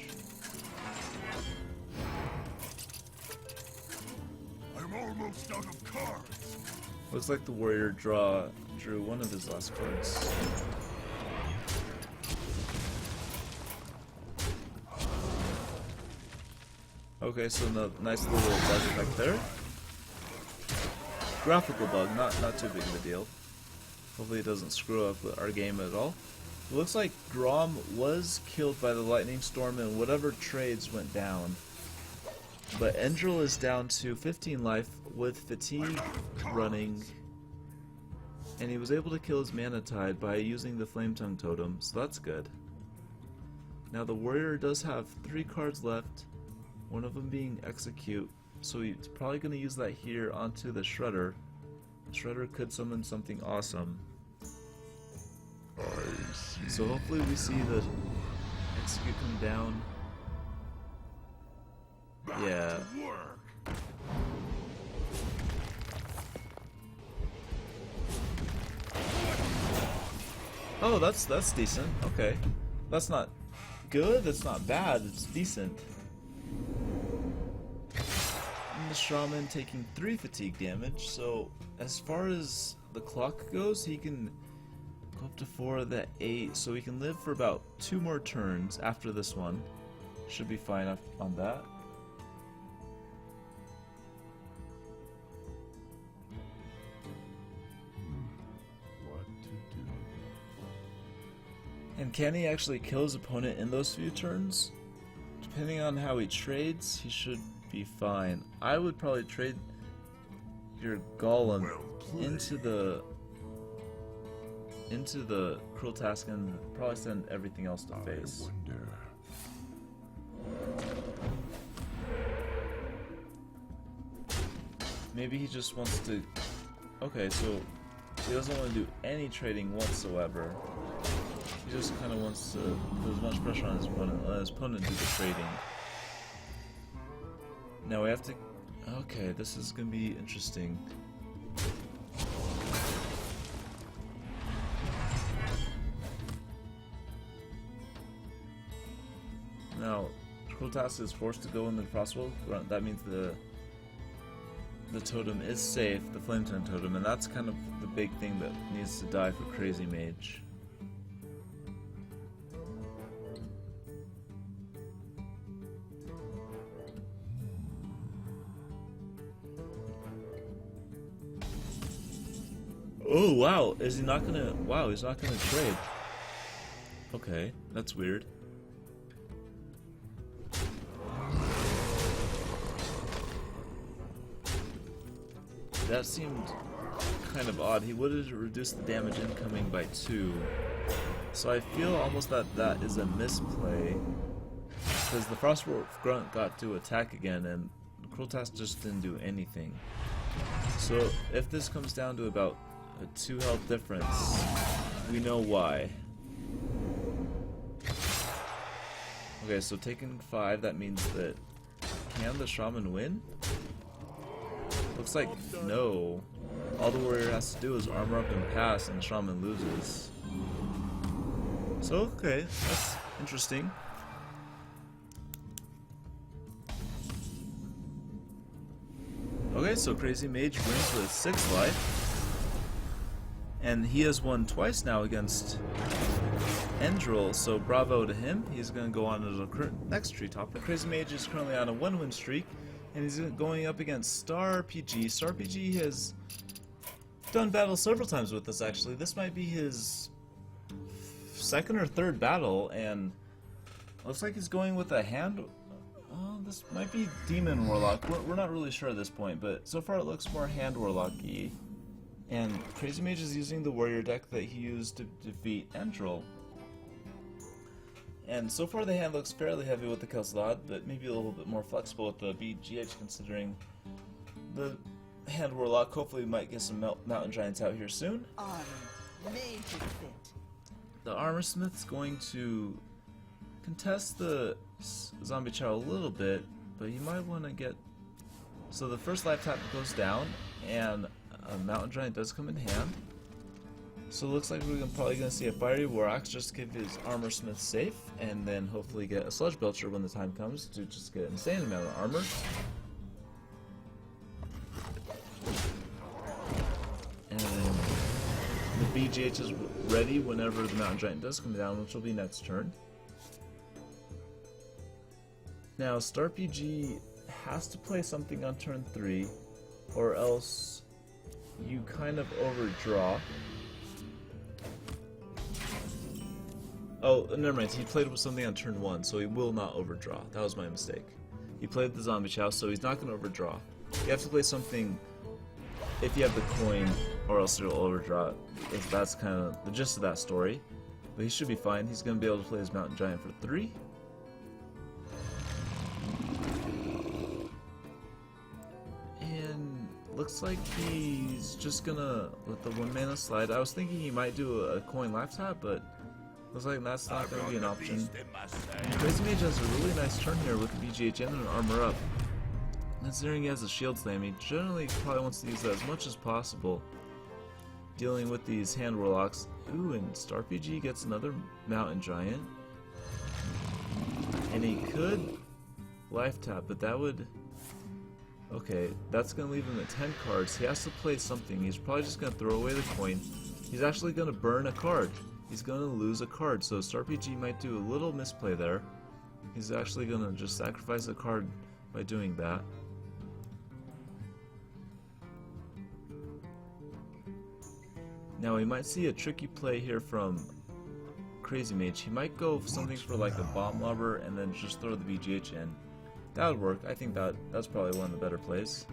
[SPEAKER 2] I'm almost out of cards.
[SPEAKER 1] Looks like the warrior drew one of his last cards. Okay, so the nice little bug effect there. Graphical bug, not too big of a deal. Hopefully it doesn't screw up our game at all. It looks like Grom was killed by the Lightning Storm and whatever trades went down. But Endril is down to 15 life with fatigue running. And he was able to kill his Mana Tide by using the Flametongue Totem, so that's good. Now the warrior does have 3 cards left, one of them being Execute, so he's probably going to use that here onto the Shredder. Shredder could summon something awesome. So hopefully we see the Execute come down. Yeah. Oh, that's decent. Okay. That's not good, that's not bad, it's decent. And the shaman taking 3 fatigue damage, so as far as the clock goes, he can go up to 4 of the 8, so he can live for about 2 more turns after this one. Should be fine on that. And can he actually kill his opponent in those few turns? Depending on how he trades, he should be fine. I would probably trade your Golem into the Cruel Task and probably send everything else to face. Maybe he just wants to... Okay, so He doesn't want to do any trading whatsoever. He just kind of wants to put as much pressure on his opponent, let his opponent do the trading. Now we have to... Okay, this is going to be interesting. Now, Krotas is forced to go in the crossbow. That means the totem is safe, the flame tongue totem, and that's kind of the big thing that needs to die for CrazyMage. Oh wow, is he not gonna... Wow, he's not gonna trade. Okay, that's weird. That seemed kind of odd. He would have reduced the damage incoming by 2. So I feel almost that that is a misplay. Because the Frostwolf Grunt got to attack again and Krotas just didn't do anything. So if this comes down to about a 2 health difference, we know why. Okay, so taking 5, that means that... Can the Shaman win? Looks like no. All the warrior has to do is armor up and pass, and the Shaman loses. So, okay, that's interesting. Okay, so CrazyMage wins with 6 life. And he has won twice now against Endril, so bravo to him. He's going to go on to the next treetop. CrazyMage is currently on a 1-win streak, and he's going up against Star PG. Star PG has done battle several times with us, actually. This might be his 2nd or 3rd battle, and looks like he's going with a hand... this might be Demon Warlock. We're not really sure at this point, but so far it looks more Hand Warlock-y. And CrazyMage is using the warrior deck that he used to defeat Endril. And so far the hand looks fairly heavy with the Kel'Thuzad, but maybe a little bit more flexible with the BGH, considering the Hand Warlock. Hopefully we might get some Mountain Giants out here soon. The Armor Smith's going to contest the Zombie Chow a little bit, but you might want to get... So the first life tap goes down, and a Mountain Giant does come in hand. So it looks like we're probably going to see a Fiery War Axe just to keep his Armor Smith safe, and then hopefully get a Sludge Belcher when the time comes to just get an insane amount of armor. And the BGH is ready whenever the Mountain Giant does come down, which will be next turn. Now, Star PG has to play something on turn 3, or else you kind of overdraw. Oh, never mind. He played with something on turn 1, so he will not overdraw. That was my mistake. He played the Zombie Chow, so he's not going to overdraw. You have to play something if you have the coin, or else you'll overdraw. That's kind of the gist of that story. But he should be fine. He's going to be able to play his Mountain Giant for 3. And looks like he's just going to let the 1 mana slide. I was thinking he might do a coin life tap, but looks like that's not going to be an option. CrazyMage has a really nice turn here with the BGH and an armor up. Considering he has a shield slam, he generally probably wants to use that as much as possible, dealing with these Hand Warlocks. Ooh, and Star PG gets another Mountain Giant. And he could life tap, but that would... Okay, that's going to leave him at 10 cards. He has to play something. He's probably just going to throw away the coin. He's actually going to burn a card. He's going to lose a card, so Star PG might do a little misplay there. He's actually going to just sacrifice a card by doing that. Now we might see a tricky play here from CrazyMage. He might go something for like a Bomb Lover and then just throw the BGH in. That would work. I think that's probably one of the better plays.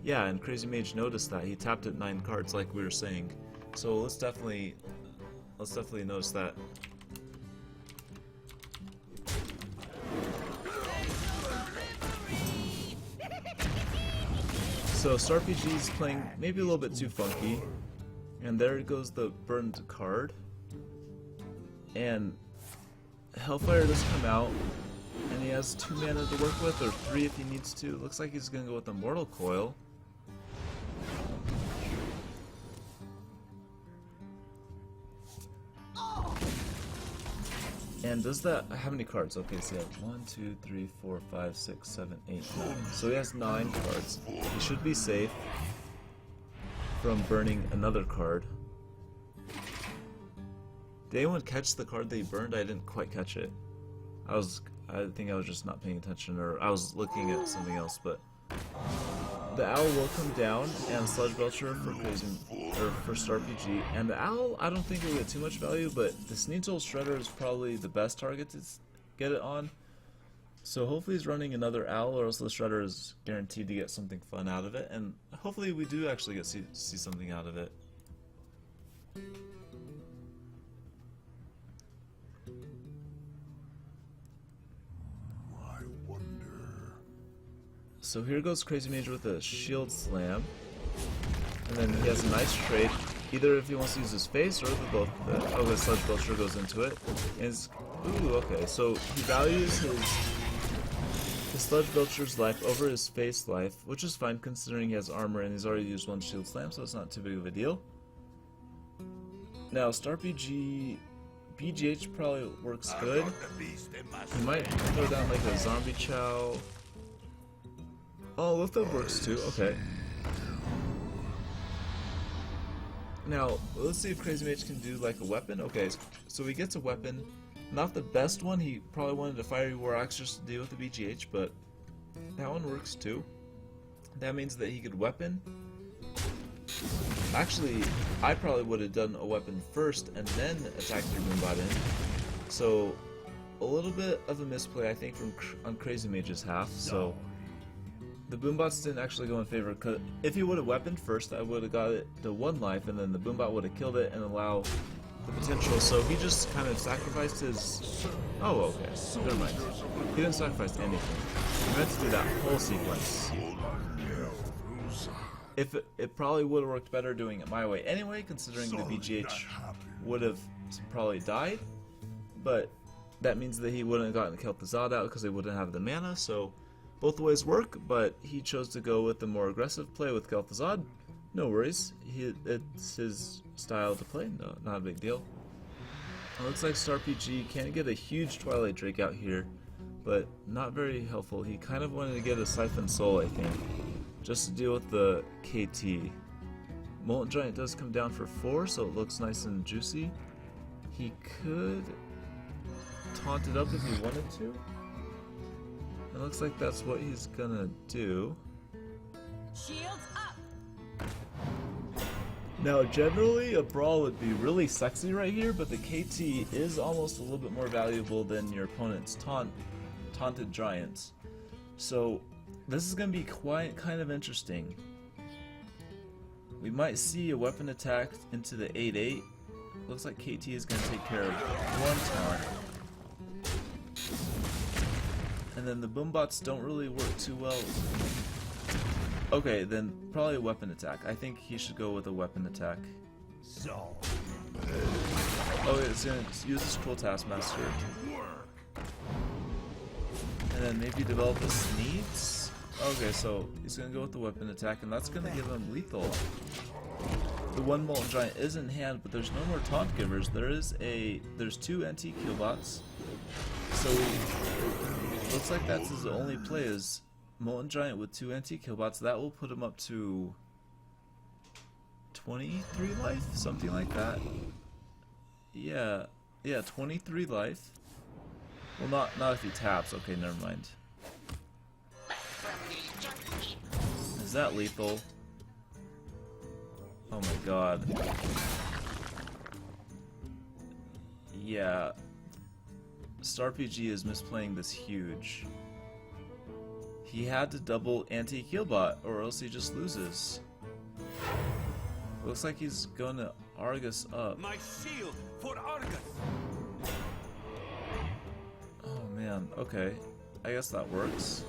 [SPEAKER 1] Yeah, and CrazyMage noticed that. He tapped at 9 cards like we were saying. So let's definitely notice that. So Star PG is playing maybe a little bit too funky. And there goes the burned card. And Hellfire does come out, and he has 2 mana to work with, or 3 if he needs to. Looks like he's gonna go with the Mortal Coil. And does that how many cards? Okay, so 1, 2, 3, 4, 5, 6, 7, 8, 9. So he has 9 cards. He should be safe from burning another card. Did anyone catch the card that he burned? I didn't quite catch it. I think I was just not paying attention, or I was looking at something else, but the owl will come down, and Sludge Belcher for StarPG, and the owl I don't think it will get too much value, but the Sneasel Shredder is probably the best target to get it on. So hopefully he's running another owl, or else the Shredder is guaranteed to get something fun out of it, and hopefully we do actually see something out of it.
[SPEAKER 2] I wonder.
[SPEAKER 1] So here goes CrazyMage with a Shield Slam, and then he has a nice trade, either if he wants to use his face or both. Oh, the Sludge Belcher goes into it. Ooh, okay, so he values his Sludge Belcher's life over his face life, which is fine considering he has armor and he's already used 1 Shield Slam, so it's not too big of a deal. Now, StarPG BGH probably works good. He might throw down like a Zombie Chow. Oh, Litho works too, okay. Now, let's see if CrazyMage can do like a weapon. Okay, so he gets a weapon. Not the best one, he probably wanted a Fiery War Axe just to deal with the BGH, but that one works too. That means that he could weapon. Actually, I probably would have done a weapon first and then attacked the Boombot in. So, a little bit of a misplay, I think, on CrazyMage's half. So, the Boombots didn't actually go in favor, because if he would have weaponed first, I would have got it to 1 life, and then the Boombot would have killed it and allow the potential. So he just kind of sacrificed his... Oh, okay. Never mind. He didn't sacrifice anything. He meant to do that whole sequence. If it probably would have worked better doing it my way anyway, considering the BGH would have probably died, but that means that he wouldn't have gotten Kel'Thuzad out because they wouldn't have the mana, so both ways work, but he chose to go with the more aggressive play with Kel'Thuzad. No worries, it's his style to play, no, not a big deal. It looks like StarPG can't get a huge Twilight Drake out here, but not very helpful. He kind of wanted to get a Siphon Soul, I think, just to deal with the KT. Molten Giant does come down for 4, so it looks nice and juicy. He could taunt it up if he wanted to. It looks like that's what he's gonna do.
[SPEAKER 4] Shields up.
[SPEAKER 1] Now, generally, a Brawl would be really sexy right here, but the KT is almost a little bit more valuable than your opponent's taunted Giants. So, this is going to be quite kind of interesting. We might see a weapon attack into the 8-8. Looks like KT is going to take care of 1 taunt. And then the Boombots don't really work too well. Okay, then probably a weapon attack. I think he should go with a weapon attack.
[SPEAKER 2] So.
[SPEAKER 1] Oh, it's going to use his Cruel Taskmaster. And then maybe develop a Sneeds? Okay, so he's going to go with the weapon attack, and that's going to give him lethal. The 1 Molten Giant is in hand, but there's no more taunt givers. There's 2 anti-Keelbots. So looks like that's his only play is Molten Giant with 2 anti-Killbots. That will put him up to 23 life? Something like that. Yeah, 23 life. Well, not if he taps. Okay, never mind. Is that lethal? Oh my god. Yeah. StarPG is misplaying this huge. He had to double anti-Keelbot, or else he just loses. Looks like he's gonna Argus up.
[SPEAKER 3] My shield for Argus.
[SPEAKER 1] Oh man, okay. I guess that works.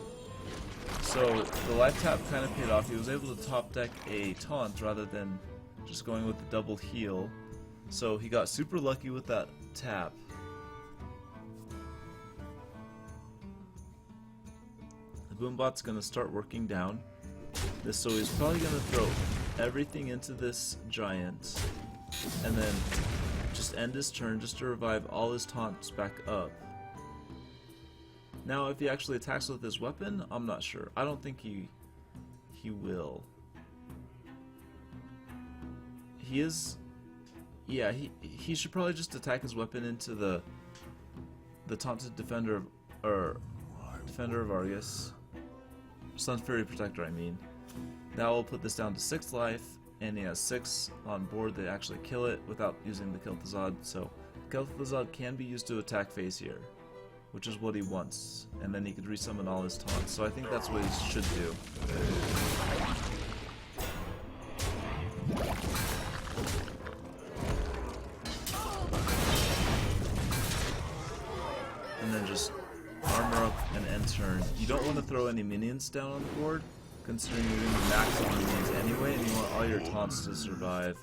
[SPEAKER 1] So the life tap kind of paid off. He was able to top deck a taunt rather than just going with the double heal. So he got super lucky with that tap. The Boombot's gonna start working down this, so he's probably gonna throw everything into this giant and then just end his turn just to revive all his taunts back up. Now if he actually attacks with his weapon, I'm not sure. I don't think he will. He is, yeah, he should probably just attack his weapon into the taunted defender of Argus. Sun's Fury Protector, I mean. Now we'll put this down to 6 life, and he has 6 on board that actually kill it without using the Kel'Thuzad. So Kel'Thuzad can be used to attack phase here, which is what he wants, and then he could resummon all his taunts. So I think that's what he should do. And then just armor up and end turn. You don't want to throw any minions down on the board, considering you're going to max on minions anyway, and you want all your taunts to survive.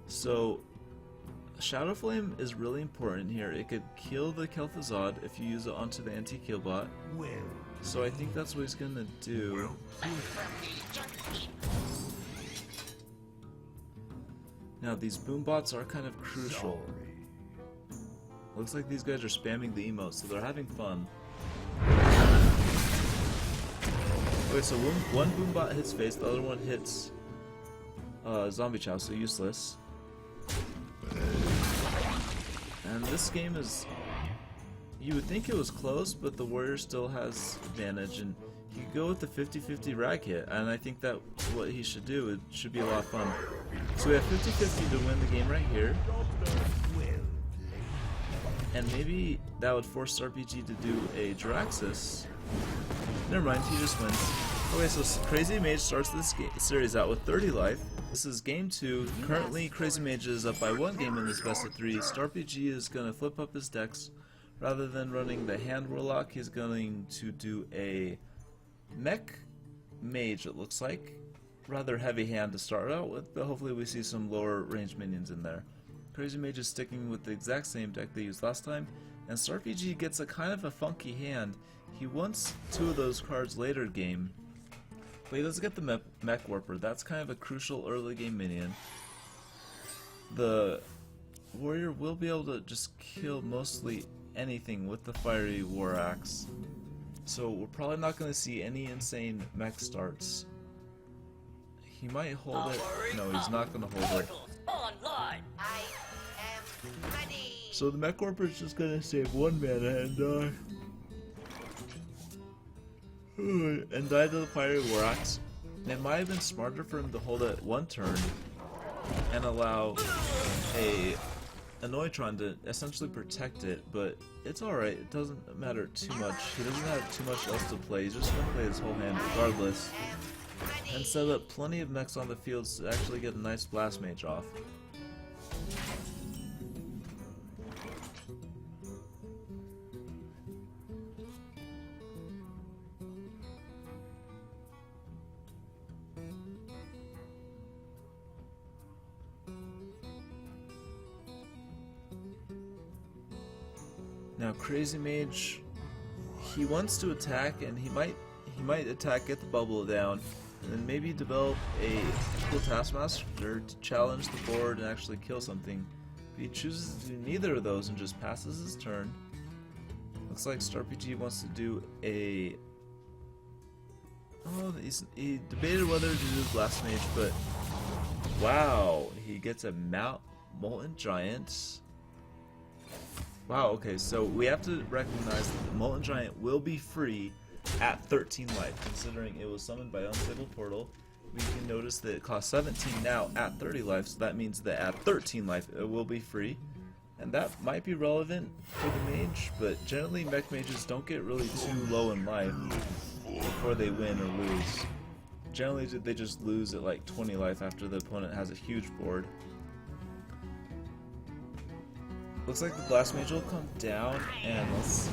[SPEAKER 1] So Shadow Flame is really important here. It could kill the Kel'Thuzad if you use it onto the anti-kill bot. So I think that's what he's gonna do. Now these boom bots are kind of crucial. Looks like these guys are spamming the emotes, so they're having fun. Okay, so one boom bot hits face, the other one hits Zombie Chow, so useless. And this game is, you would think it was close, but the warrior still has advantage, and he could go with the 50-50 rag hit, and I think that's what he should do. It should be a lot of fun. So we have 50-50 to win the game right here. And maybe that would force RPG to do a Jiraxis. Never mind, he just wins. Okay, so CrazyMage starts this series out with 30 life. This is game 2. Currently, CrazyMage is up by 1 game in this best of 3. StarPG is going to flip up his decks. Rather than running the Hand Warlock, he's going to do a Mech Mage, it looks like. Rather heavy hand to start out with, but hopefully we see some lower range minions in there. CrazyMage is sticking with the exact same deck they used last time, and StarPG gets a kind of a funky hand. He wants 2 of those cards later game, but he doesn't get the Mech Warper. That's kind of a crucial early game minion. The warrior will be able to just kill mostly anything with the Fiery War Axe, so we're probably not going to see any insane mech starts. He might hold it. No, he's not going to hold it.
[SPEAKER 4] Online.
[SPEAKER 5] I am ready.
[SPEAKER 1] So the Mech Warper is just going to save 1 mana and die to the Fiery War Axe. It might have been smarter for him to hold it 1 turn and allow a Neutron to essentially protect it, but it's alright, it doesn't matter too much. He doesn't have too much else to play, he's just going to play his whole hand regardless. And set up plenty of mechs on the field to actually get a nice Blast Mage off. Now CrazyMage, he wants to attack, and he might attack, get the bubble down, and then maybe develop a cool Taskmaster to challenge the board and actually kill something. If he chooses to do neither of those and just passes his turn, looks like StarPG wants to do a... Oh, he debated whether to do Blast Mage, but wow, he gets a Molten Giant. Wow, okay, so we have to recognize that the Molten Giant will be free at 13 life, considering it was summoned by Unstable Portal. We can notice that it costs 17 now at 30 life, so that means that at 13 life it will be free. And that might be relevant for the mage, but generally mech mages don't get really too low in life before they win or lose. Generally they just lose at like 20 life after the opponent has a huge board. Looks like the Blast Mage will come down, and let's...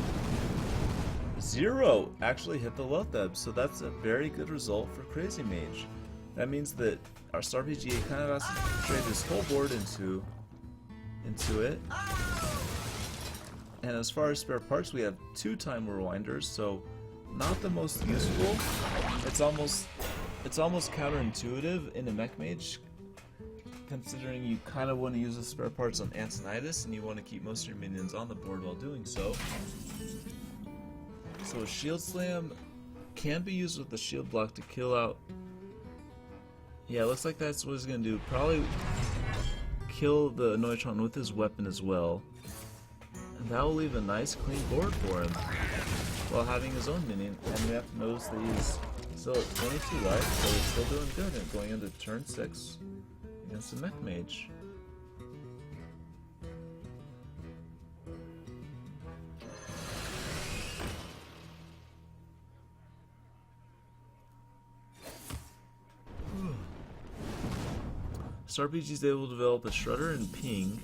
[SPEAKER 1] 0 actually hit the Lotheb, so that's a very good result for CrazyMage. That means that our Star PG kind of has to trade his whole board into it. And as far as spare parts, we have 2 time rewinders, so not the most useful. It's almost counterintuitive in a mech mage, considering you kind of want to use the spare parts on Antonitis and you want to keep most of your minions on the board while doing so. So a shield slam can be used with the shield block to kill out. Yeah, it looks like that's what he's gonna do. Probably kill the Neutron with his weapon as well. And that will leave a nice clean board for him while having his own minion. And we have to notice that he's still at 22 life, so he's still doing good and going into turn 6 against the mech mage. StarPG is able to develop a Shredder and Ping.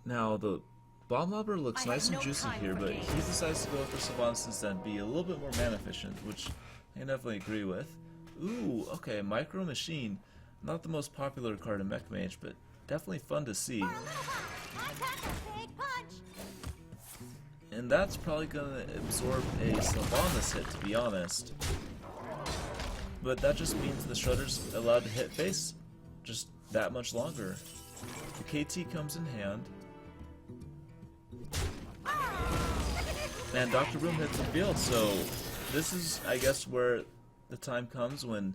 [SPEAKER 1] Now the Bomb Lobber looks nice and juicy here, but he decides to go for Savants instead, be a little bit more mana efficient, which I definitely agree with. Ooh, okay, Micro Machine. Not the most popular card in Mech Mage, but definitely fun to see. And that's probably gonna absorb a Sylvanas hit, to be honest. But that just means the Shredder's allowed to hit face just that much longer. The KT comes in hand. And Dr. Boom hits the field, so this is, I guess, where the time comes when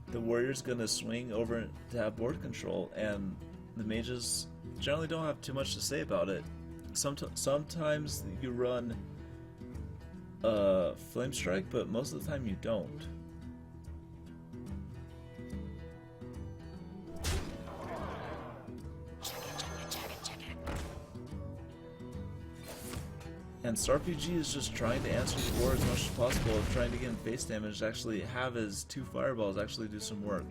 [SPEAKER 1] the warrior's gonna swing over to have board control, and the mages generally don't have too much to say about it. Sometimes you run Flame Strike, but most of the time you don't. And StarPG is just trying to answer the board as much as possible, trying to get him face damage to actually have his 2 fireballs actually do some work.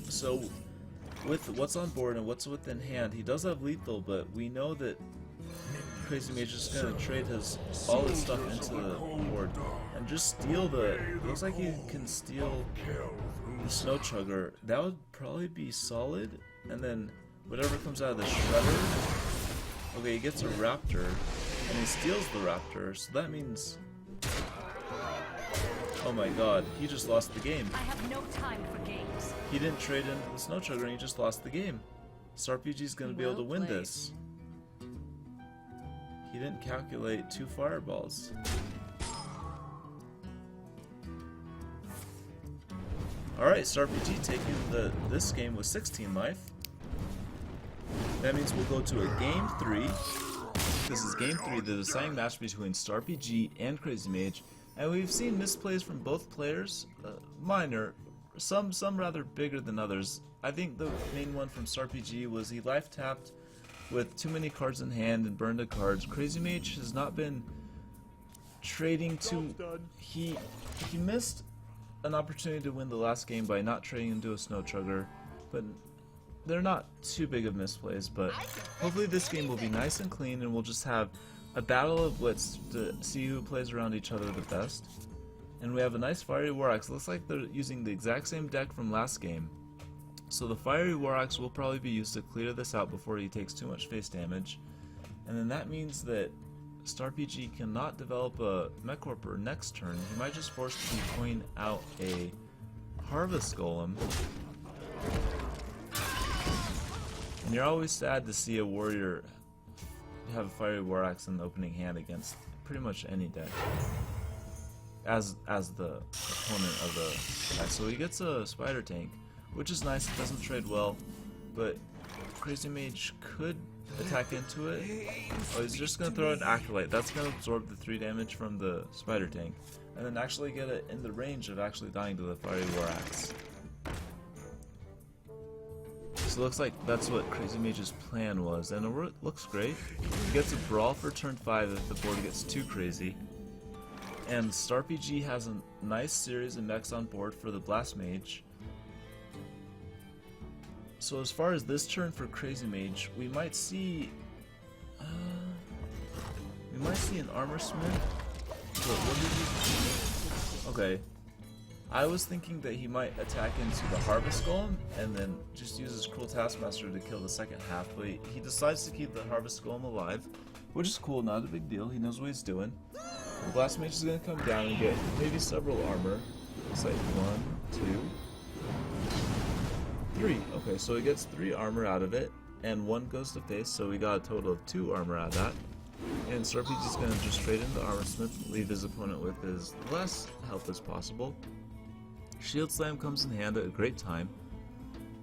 [SPEAKER 1] So, with what's on board and what's within hand, he does have lethal, but we know that CrazyMage is just going to trade all his stuff into the board and just steal the... Looks like he can steal the Snow Chugger. That would probably be solid, and then whatever comes out of the Shredder... Okay, he gets a Raptor. And he steals the Raptor, so that means... Oh my god, he just lost the game.
[SPEAKER 4] I have no time for games.
[SPEAKER 1] He didn't trade into the Snow Chugger and he just lost the game. StarPG's gonna be able to win this. He didn't calculate 2 fireballs. Alright, StarPG taking this game with 16 life. That means we'll go to a game 3. This is game 3, the deciding match between StarPG and CrazyMage, and we've seen misplays from both players, minor, some rather bigger than others. I think the main one from StarPG was he life tapped with too many cards in hand and burned the cards. CrazyMage has not been trading too... He missed an opportunity to win the last game by not trading into a Snow Chugger, but they're not too big of misplays, but hopefully this game will be nice and clean and we'll just have a battle of wits to see who plays around each other the best. And we have a nice Fiery War Axe. Looks like they're using the exact same deck from last game. So the Fiery War Axe will probably be used to clear this out before he takes too much face damage. And then that means that StarPG cannot develop a Mechwarper next turn. He might just force to coin out a Harvest Golem. And you're always sad to see a warrior have a Fiery War Axe in the opening hand against pretty much any deck as the opponent of the guy. So he gets a Spider Tank, which is nice. It doesn't trade well, but CrazyMage could attack into it. Oh, he's just gonna throw an Acolyte. That's gonna absorb the 3 damage from the Spider Tank, and then actually get it in the range of actually dying to the Fiery War Axe. So it looks like that's what CrazyMage's plan was, and it looks great. He gets a Brawl for turn 5 if the board gets too crazy. And StarPG has a nice series of mechs on board for the Blast Mage. So as far as this turn for CrazyMage, we might see an Armor Smith. But what did he... Okay. I was thinking that he might attack into the Harvest Golem and then just use his Cruel Taskmaster to kill the second half, but he decides to keep the Harvest Golem alive, which is cool, not a big deal, he knows what he's doing. The Blast Mage is going to come down and get maybe several armor. Looks like 1, 2, 3. Okay, so he gets 3 armor out of it, and 1 goes to face, so we got a total of 2 armor out of that. And Starpy's just going to just trade into Armor Smith, leave his opponent with as less health as possible. Shield Slam comes in hand at a great time.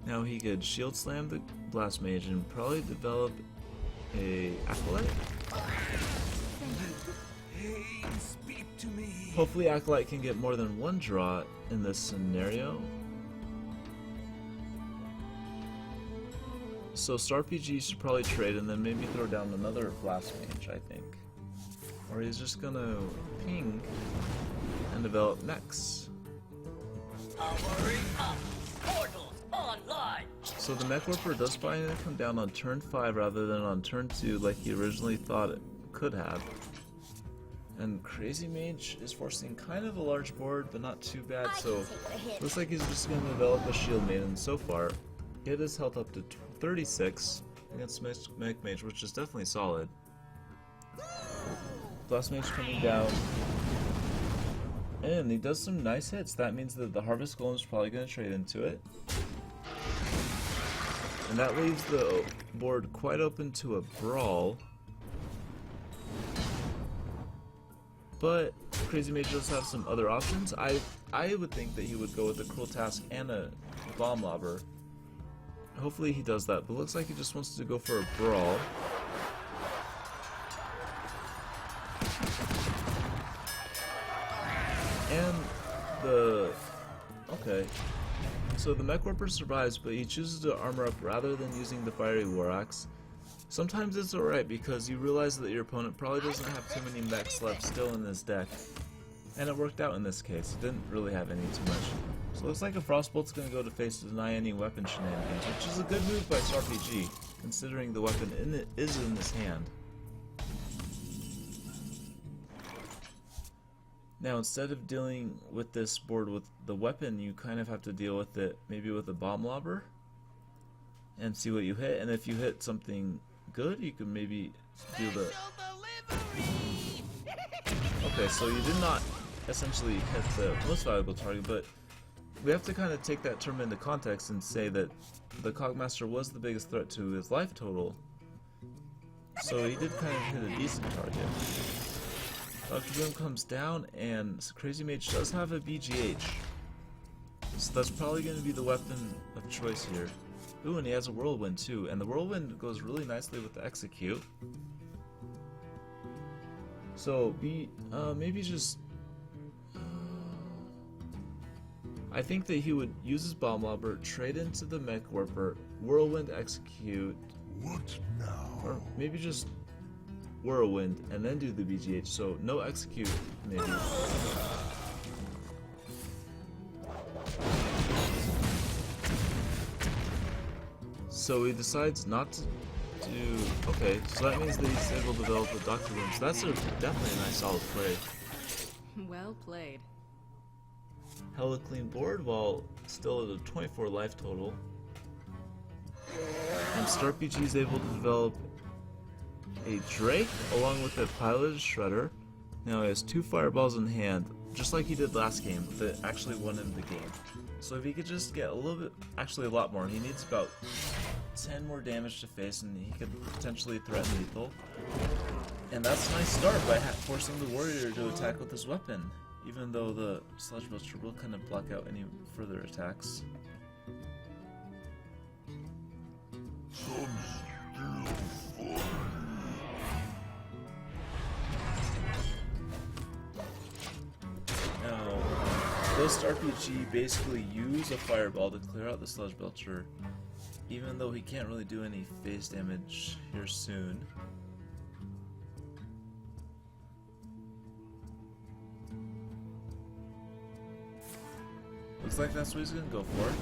[SPEAKER 1] Now he could Shield Slam the Blast Mage and probably develop a Acolyte.
[SPEAKER 3] Pain, speak to me.
[SPEAKER 1] Hopefully Acolyte can get more than 1 draw in this scenario. So StarPG should probably trade and then maybe throw down another Blast Mage, I think. Or he's just gonna ping and develop Mechs.
[SPEAKER 5] Powering up. Portals online.
[SPEAKER 1] So the Mech Warper does finally come down on turn 5 rather than on turn 2 like he originally thought it could have. And CrazyMage is forcing kind of a large board, but not too bad, so looks like he's just going to develop a Shield Maiden so far. Get his health up to 36 against Mech Mage, which is definitely solid. Blast Mage coming down. And he does some nice hits. That means that the Harvest Golem is probably going to trade into it. And that leaves the board quite open to a brawl. But CrazyMage does have some other options. I would think that he would go with a Cruel Task and a Bomb Lobber. Hopefully he does that, but looks like he just wants to go for a brawl. And okay. So the Mech Warper survives, but he chooses to armor up rather than using the Fiery War Axe. Sometimes it's alright because you realize that your opponent probably doesn't have too many mechs left still in his deck. And it worked out in this case. He didn't really have any too much. So it looks like a Frostbolt's going to go to face to deny any weapon shenanigans, which is a good move by StarPG, considering the weapon is in his hand. Now instead of dealing with this board with the weapon, you kind of have to deal with it maybe with a Bomb Lobber and see what you hit, and if you hit something good, you can maybe deal the... Okay, so you did not essentially hit the most valuable target, but we have to kind of take that term into context and say that the Cogmaster was the biggest threat to his life total, so he did kind of hit a decent target. Dr. Boom comes down, and CrazyMage does have a BGH, so that's probably going to be the weapon of choice here. Ooh, and he has a Whirlwind too, and the Whirlwind goes really nicely with the Execute. So maybe just... I think that he would use his Bomb Lobber, trade into the Mech Warper, Whirlwind, Execute,
[SPEAKER 2] What now?
[SPEAKER 1] or maybe just Whirlwind and then do the BGH, so no Execute maybe. So he decides not to do... Okay, so that means that he's able to develop a Dr. Room, so that's definitely a nice solid play.
[SPEAKER 4] Well played.
[SPEAKER 1] Hella clean board while still at a 24 life total. And StarPG is able to develop a Drake along with a piloted Shredder. Now he has 2 fireballs in hand, just like he did last game, that actually won him the game. So if he could just get a little bit, actually a lot more, he needs about 10 more damage to face and he could potentially threaten lethal. And that's a nice start by forcing the warrior to attack with his weapon, even though the Sludge Belcher will kind of block out any further attacks. Now, Ghost RPG basically use a fireball to clear out the Sludge Belcher, even though he can't really do any phase damage here soon. Looks like that's what he's gonna go for.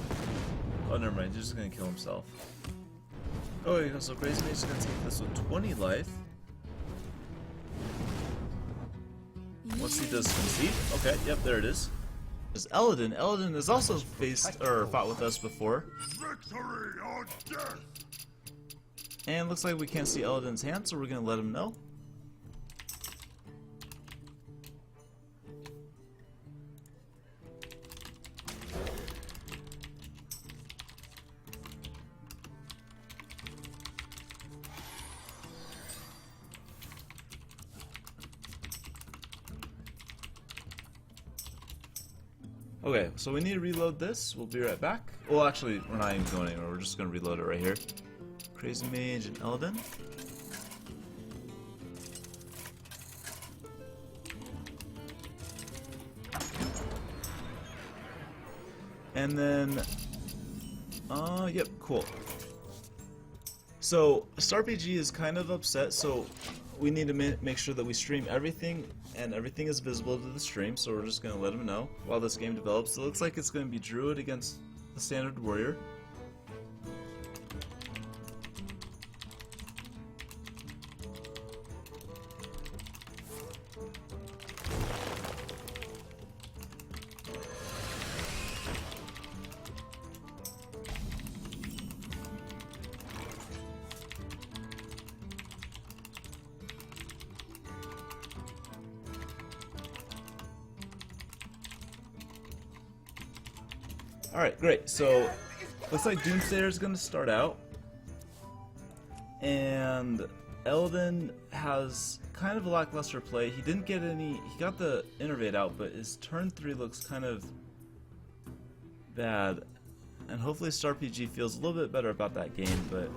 [SPEAKER 1] Oh, never mind, he's just gonna kill himself. Oh, there you go, so CrazyMage is gonna take this with 20 life. Once he does concede. Okay, yep, there it is. is Eladin. Eladin has also faced or fought with us before.
[SPEAKER 2] Victory or death!
[SPEAKER 1] And looks like we can't see Eladin's hand, so we're gonna let him know. Okay, so we need to reload this. We'll be right back. Well, actually, we're not even going anywhere. We're just going to reload it right here. CrazyMage and Eldon. And then, yep, cool. So, StarPG is kind of upset, so we need to make sure that we stream everything, and everything is visible to the stream, so we're just going to let him know while this game develops. It looks like it's going to be Druid against the Standard Warrior. Alright, great. So, looks like Doomsayer is going to start out. And Eldon has kind of a lackluster play. He didn't get any... He got the Innervate out, but his turn 3 looks kind of bad. And hopefully StarPG feels a little bit better about that game, but...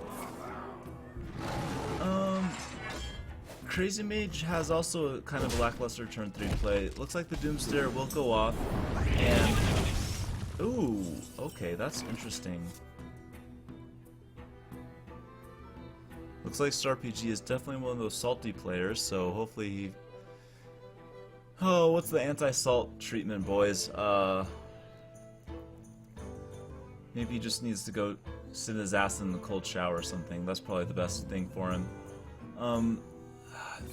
[SPEAKER 1] CrazyMage has also a kind of a lackluster turn 3 play. Looks like the Doomsayer will go off, and... Ooh, okay, that's interesting. Looks like StarPG is definitely one of those salty players, so hopefully he... Oh, what's the anti-salt treatment, boys? Maybe he just needs to go sit his ass in the cold shower or something. That's probably the best thing for him.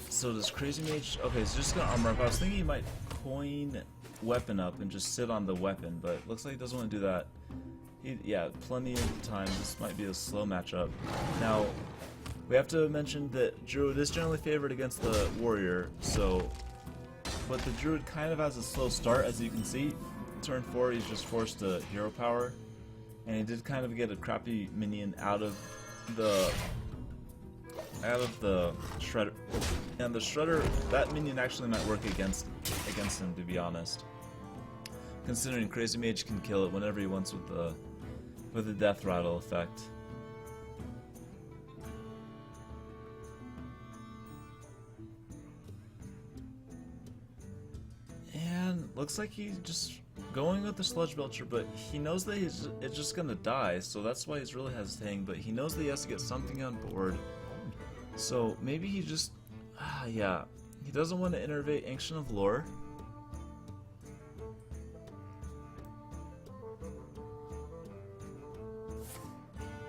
[SPEAKER 1] So does CrazyMage... Okay, so just gonna armor up. I was thinking he might coin weapon up and just sit on the weapon, but it looks like he doesn't want to do that. Yeah, plenty of time. This might be a slow matchup. Now, we have to mention that Druid is generally favored against the Warrior, so... But the Druid kind of has a slow start, as you can see. Turn 4, he's just forced to hero power. And he did kind of get a crappy minion out of the Shredder. And the Shredder, that minion actually might work against him, to be honest. Considering CrazyMage can kill it whenever he wants with the death rattle effect. And looks like he's just going with the Sludge Belcher, but he knows that it's just gonna die, so that's why he's really hesitating, but he knows that he has to get something on board. So maybe he just... yeah. He doesn't want to innervate Ancient of Lore.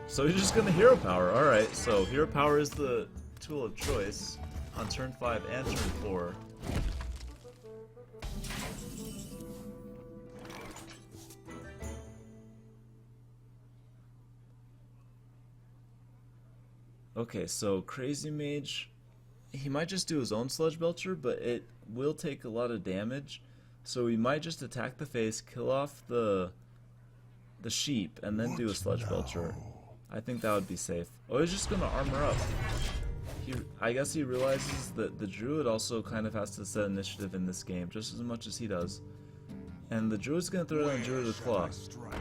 [SPEAKER 1] So he's just gonna Hero Power. Alright, so Hero Power is the tool of choice on turn 5 and turn 4. Okay, so CrazyMage, he might just do his own Sludge Belcher, but it will take a lot of damage. So he might just attack the face, kill off the sheep, and then do a Sludge Belcher. I think that would be safe. Oh, he's just gonna armor up. I guess he realizes that the Druid also kind of has to set initiative in this game, just as much as he does. And the Druid's gonna throw down Druid with Claw.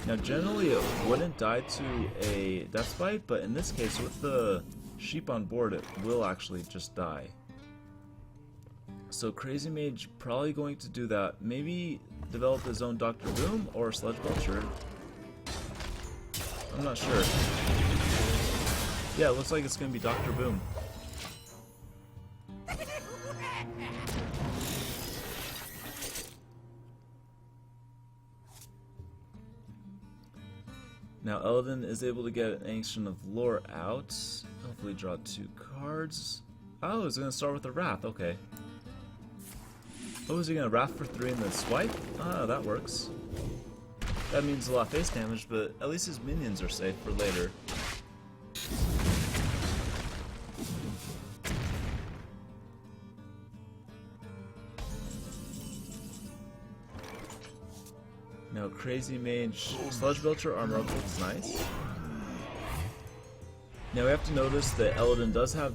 [SPEAKER 1] Now generally it wouldn't die to a Death Bite, but in this case with the sheep on board it will actually just die. So CrazyMage probably going to do that. Maybe develop his own Dr. Boom or Sludge Belcher. I'm not sure. Yeah, it looks like it's gonna be Dr. Boom. Now Eldon is able to get an Ancient of Lore out. Hopefully draw 2 cards. Oh, he's going to start with a Wrath, okay. Oh, is he going to Wrath for 3 and then swipe? Ah, that works. That means a lot of face damage, but at least his minions are safe for later. Now CrazyMage Sludge Belcher armor up looks nice. Now we have to notice that Eladin does have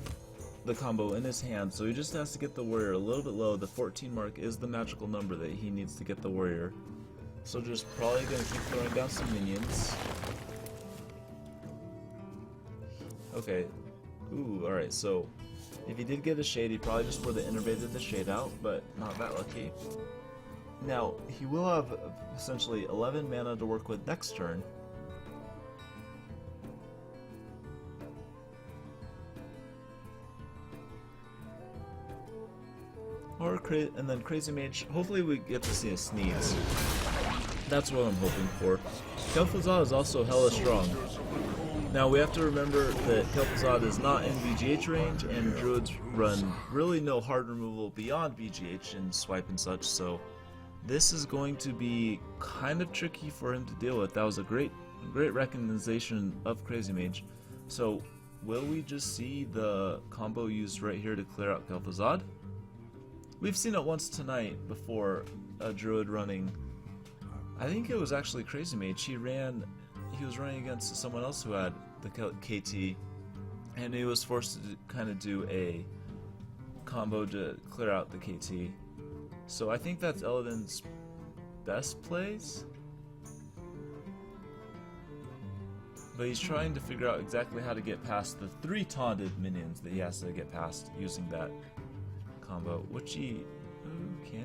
[SPEAKER 1] the combo in his hand, so he just has to get the warrior a little bit low. The 14 mark is the magical number that he needs to get the warrior. So just probably gonna keep throwing down some minions. Okay. Ooh, alright, so if he did get a shade, he probably just would have innervated the shade out, but not that lucky. Now, he will have essentially 11 mana to work with next turn. And then CrazyMage, hopefully we get to see a Sneeze. That's what I'm hoping for. Kel'Thuzad is also hella strong. Now we have to remember that Kel'Thuzad is not in BGH range, and druids run really no hard removal beyond BGH and swipe and such, so this is going to be kind of tricky for him to deal with. That was a great recognition of CrazyMage. So will we just see the combo used right here to clear out Kel'Thuzad? We've seen it once tonight before, a druid running. I think it was actually CrazyMage. He was running against someone else who had the KT, and he was forced to kind of do a combo to clear out the KT. So I think that's Eladin's best plays. But he's trying to figure out exactly how to get past the 3 taunted minions that he has to get past using that combo, which he... Ooh, can he?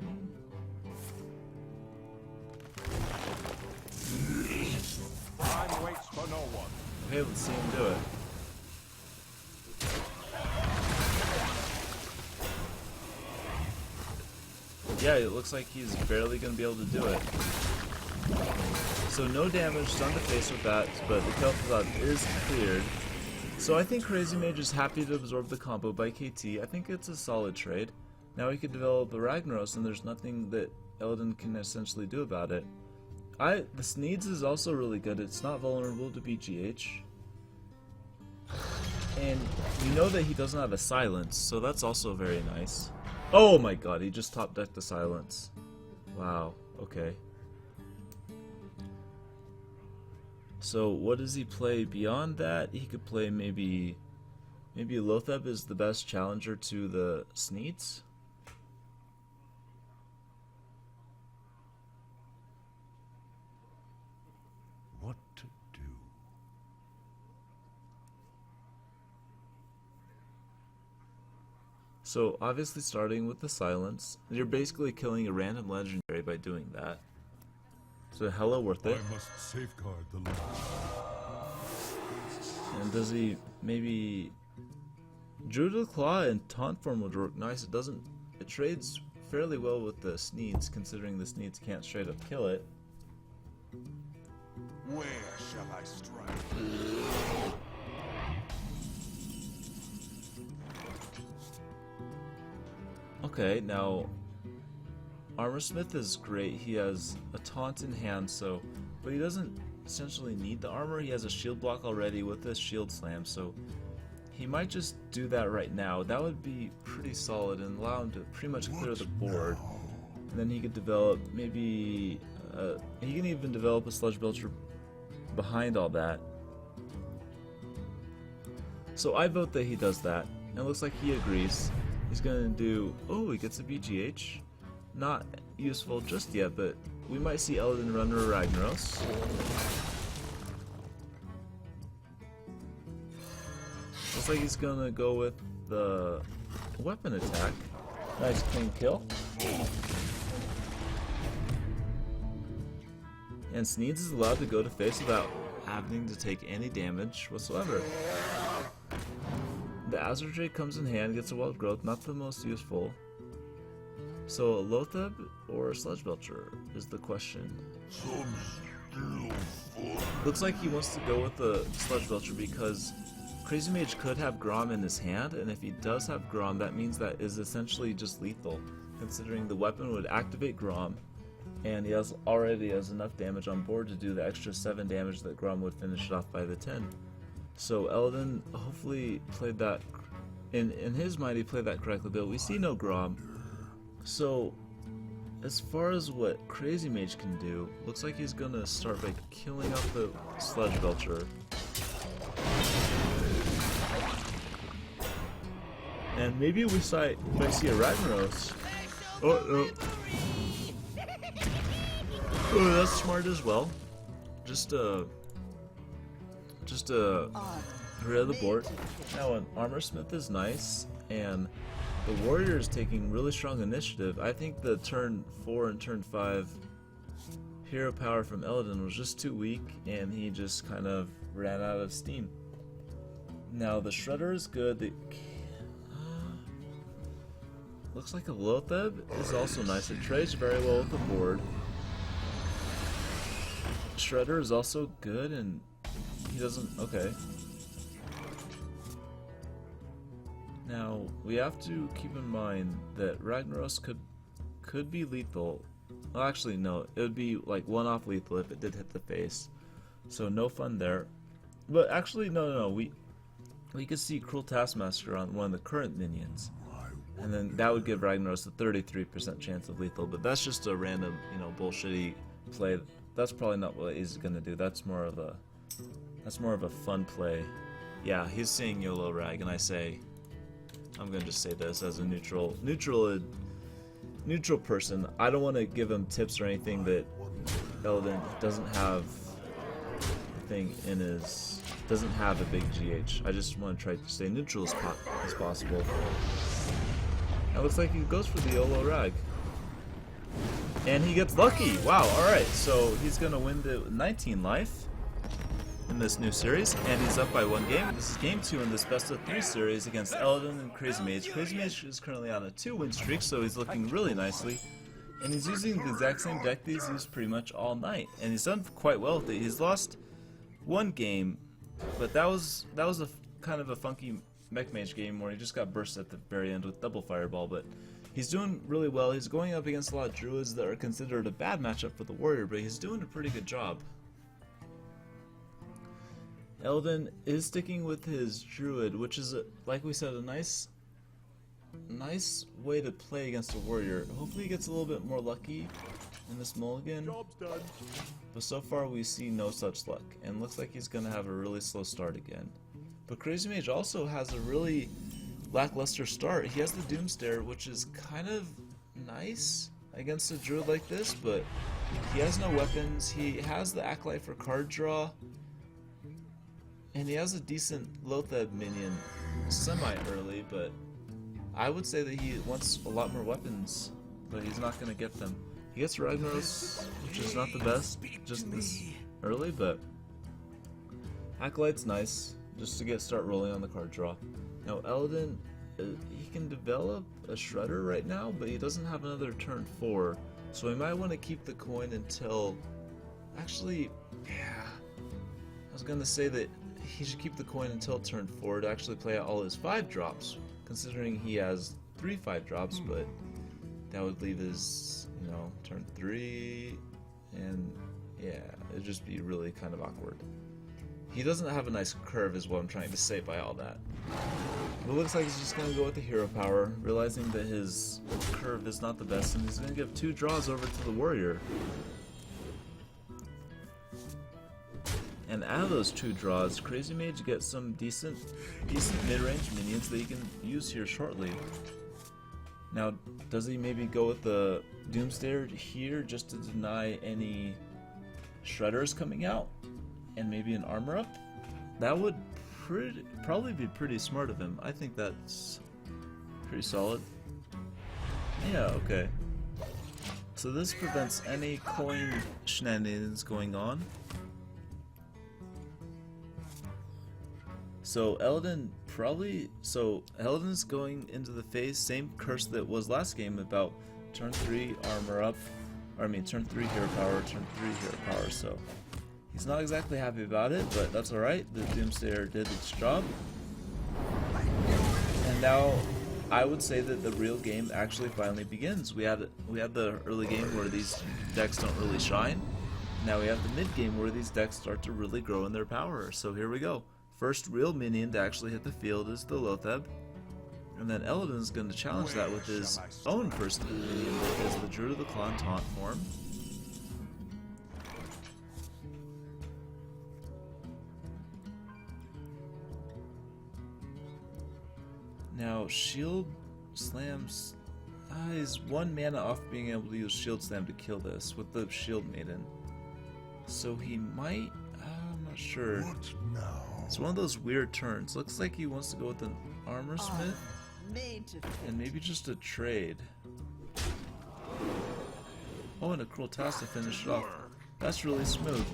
[SPEAKER 2] Time waits for no one.
[SPEAKER 1] Okay, let's see him do it. Yeah, it looks like he's barely going to be able to do it. So no damage done to face with that, but the Kel'Thuzad is cleared. So I think CrazyMage is happy to absorb the combo by KT. I think it's a solid trade. Now he could develop a Ragnaros, and there's nothing that Eladin can essentially do about it. The Sneeds is also really good. It's not vulnerable to BGH. And we know that he doesn't have a silence, so that's also very nice. Oh my god, he just top decked the silence. Wow, okay. So what does he play beyond that? He could play maybe Lotheb is the best challenger to the Sneeds.
[SPEAKER 2] What to do?
[SPEAKER 1] So obviously starting with the silence, you're basically killing a random legendary by doing that. So hella worth it.
[SPEAKER 2] I must safeguard the land.
[SPEAKER 1] And does he maybe Druid of the Claw and Taunt form would work nice. It trades fairly well with the Sneeds, considering the Sneeds can't straight up kill it.
[SPEAKER 2] Where shall I strike?
[SPEAKER 1] Okay, now Armorsmith is great. He has a taunt in hand, but he doesn't essentially need the armor. He has a shield block already with this shield slam, so he might just do that right now. That would be pretty solid and allow him to pretty much clear the board. And then he could develop maybe he can even develop a Sludge Belcher behind all that. So I vote that he does that. And it looks like he agrees. He's gonna do... Oh, he gets a BGH. Not useful just yet, but we might see Eladin run or Ragnaros. Looks like he's gonna go with the weapon attack. Nice clean kill. And Sneeds is allowed to go to face without having to take any damage whatsoever. The Azure Drake comes in hand, gets a Wild Growth, not the most useful. So Lotheb or Sludge Belcher is the question. Looks like he wants to go with the Sludge Belcher because CrazyMage could have Grom in his hand, and if he does have Grom, that means that is essentially just lethal, considering the weapon would activate Grom, and he already has enough damage on board to do the extra 7 damage that Grom would finish it off by the 10. So Eldon hopefully played that, in his mind he played that correctly, but we see no Grom. So as far as what CrazyMage can do, looks like he's gonna start by killing off the Sludge Belcher. And maybe we might see a Ragnaros. Oh no. Oh, that's smart as well. Just get rid of the board. Now an Armor Smith is nice, and the Warrior is taking really strong initiative. I think the turn 4 and turn 5 hero power from Eldon was just too weak, and he just kind of ran out of steam. Now the Shredder is good. Looks like a Lotheb is also nice. It trades very well with the board. Shredder is also good, and he doesn't. Okay. Now we have to keep in mind that Ragnaros could be lethal. Well, actually, no. It would be like one-off lethal if it did hit the face. So no fun there. But actually, no. We could see Cruel Taskmaster on one of the current minions. And then that would give Ragnaros a 33% chance of lethal, but that's just a random, bullshitty play. That's probably not what he's gonna do. That's more of a fun play. Yeah, he's saying YOLO Rag, and I'm gonna just say this as a neutral person. I don't want to give him tips or anything that Eldon doesn't have doesn't have a big GH. I just want to try to stay neutral as possible. It looks like he goes for the YOLO Rag. And he gets lucky! Wow, alright, so he's gonna win the 19 life in this new series, and he's up by 1 game. This is game 2 in this best of 3 series against Eldon and CrazyMage. CrazyMage is currently on a 2-win streak, so he's looking really nicely. And he's using the exact same deck that he's used pretty much all night. And he's done quite well with it. He's lost 1 game, but that was a kind of a funky Mech Mage game where he just got burst at the very end with double fireball, but he's doing really well. He's going up against a lot of druids that are considered a bad matchup for the warrior, but he's doing a pretty good job. Eldon is sticking with his druid, which is, like we said, a nice way to play against a warrior. Hopefully he gets a little bit more lucky in this mulligan, but so far we see no such luck, and looks like he's gonna have a really slow start again. But CrazyMage also has a really lackluster start. He has the Doomstare, which is kind of nice against a druid like this, but he has no weapons. He has the Acolyte for card draw, and he has a decent Lotheb minion semi-early, but I would say that he wants a lot more weapons, but he's not going to get them. He gets Ragnaros, which is not the best just this early, but Acolyte's nice, just to start rolling on the card draw. Now Eldon, he can develop a Shredder right now, but he doesn't have another turn 4, so he might want to keep the coin until... Actually, yeah, I was going to say that he should keep the coin until turn 4 to actually play out all his 5 drops, considering he has 3 5 drops, but that would leave his, turn 3, and yeah, it'd just be really kind of awkward. He doesn't have a nice curve is what I'm trying to say by all that. It looks like he's just going to go with the hero power, realizing that his curve is not the best, and he's going to give 2 draws over to the warrior. And out of those 2 draws, CrazyMage gets some decent mid-range minions that he can use here shortly. Now, does he maybe go with the Doomstare here just to deny any Shredders coming out? And maybe an armor up? That would probably be pretty smart of him. I think that's pretty solid. Yeah, okay. So this prevents any coin shenanigans going on. So Eldon's going into the phase, same curse that was last game about turn 3 armor up, turn 3 hero power, turn 3 hero power, so he's not exactly happy about it, but that's alright. The Doomstare did its job. And now I would say that the real game actually finally begins. We had the early game where these decks don't really shine. Now we have the mid game where these decks start to really grow in their power. So here we go. First real minion to actually hit the field is the Lotheb. And then Eladin's going to challenge that with his own first minion, which is the Druid of the Claw in taunt form. Now, Shield Slam's is 1 mana off being able to use Shield Slam to kill this with the Shield Maiden. So he might, I'm not sure.
[SPEAKER 2] What now?
[SPEAKER 1] It's one of those weird turns. Looks like he wants to go with an Armor Smith and maybe just a trade. Oh, and a Cruel Task to finish it off. That's really smooth.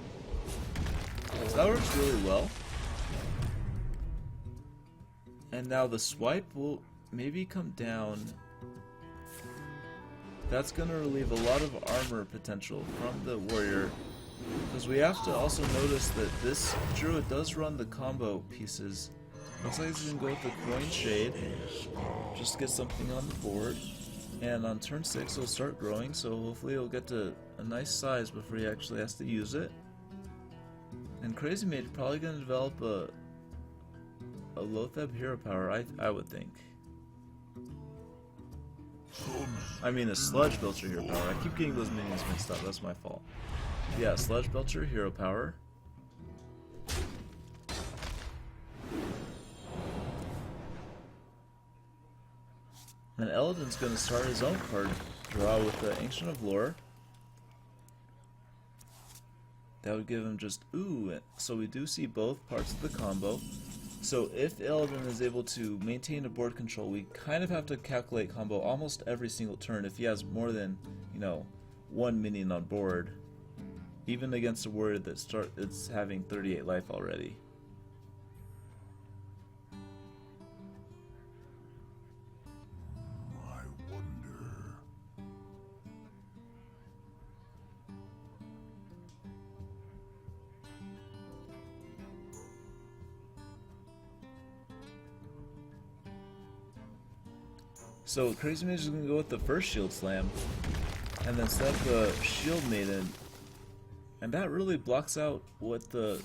[SPEAKER 1] So that works really well. And now the swipe will maybe come down. That's going to relieve a lot of armor potential from the warrior. Because we have to also notice that this druid does run the combo pieces. Looks like he's going to go with the Coin Shade. Just to get something on the board. And on turn 6 he'll start growing, so hopefully he'll get to a nice size before he actually has to use it. And CrazyMage probably going to develop a Lotheb hero power, I would think. I mean a Sludge Belcher hero power. I keep getting those minions mixed up, that's my fault. Yeah, Sludge Belcher hero power. And Eladin's going to start his own card draw with the Ancient of Lore. That would give him just, ooh, so we do see both parts of the combo. So if Eladin is able to maintain a board control, we kind of have to calculate combo almost every single turn if he has more than, 1 minion on board. Even against a warrior that it's having 38 life already.
[SPEAKER 2] I wonder.
[SPEAKER 1] So CrazyMage is going to go with the first Shield Slam, and then set up the Shield Maiden, and that really blocks out what the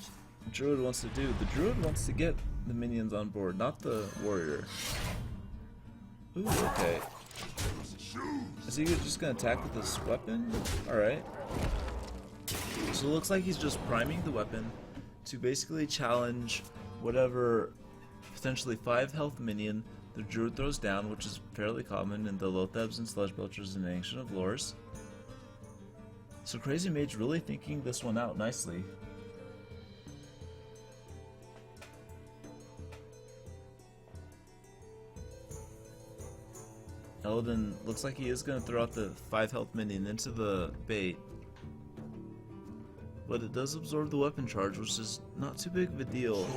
[SPEAKER 1] Druid wants to do. The Druid wants to get the minions on board, not the warrior. Ooh, okay. Is he just going to attack with this weapon? Alright. So it looks like he's just priming the weapon to basically challenge whatever potentially 5 health minion the Druid throws down, which is fairly common in the Lothebs and Sludge Belchers and Ancient of Lores. So CrazyMage really thinking this one out nicely. Eladin looks like he is going to throw out the 5 health minion into the bait. But it does absorb the weapon charge, which is not too big of a deal.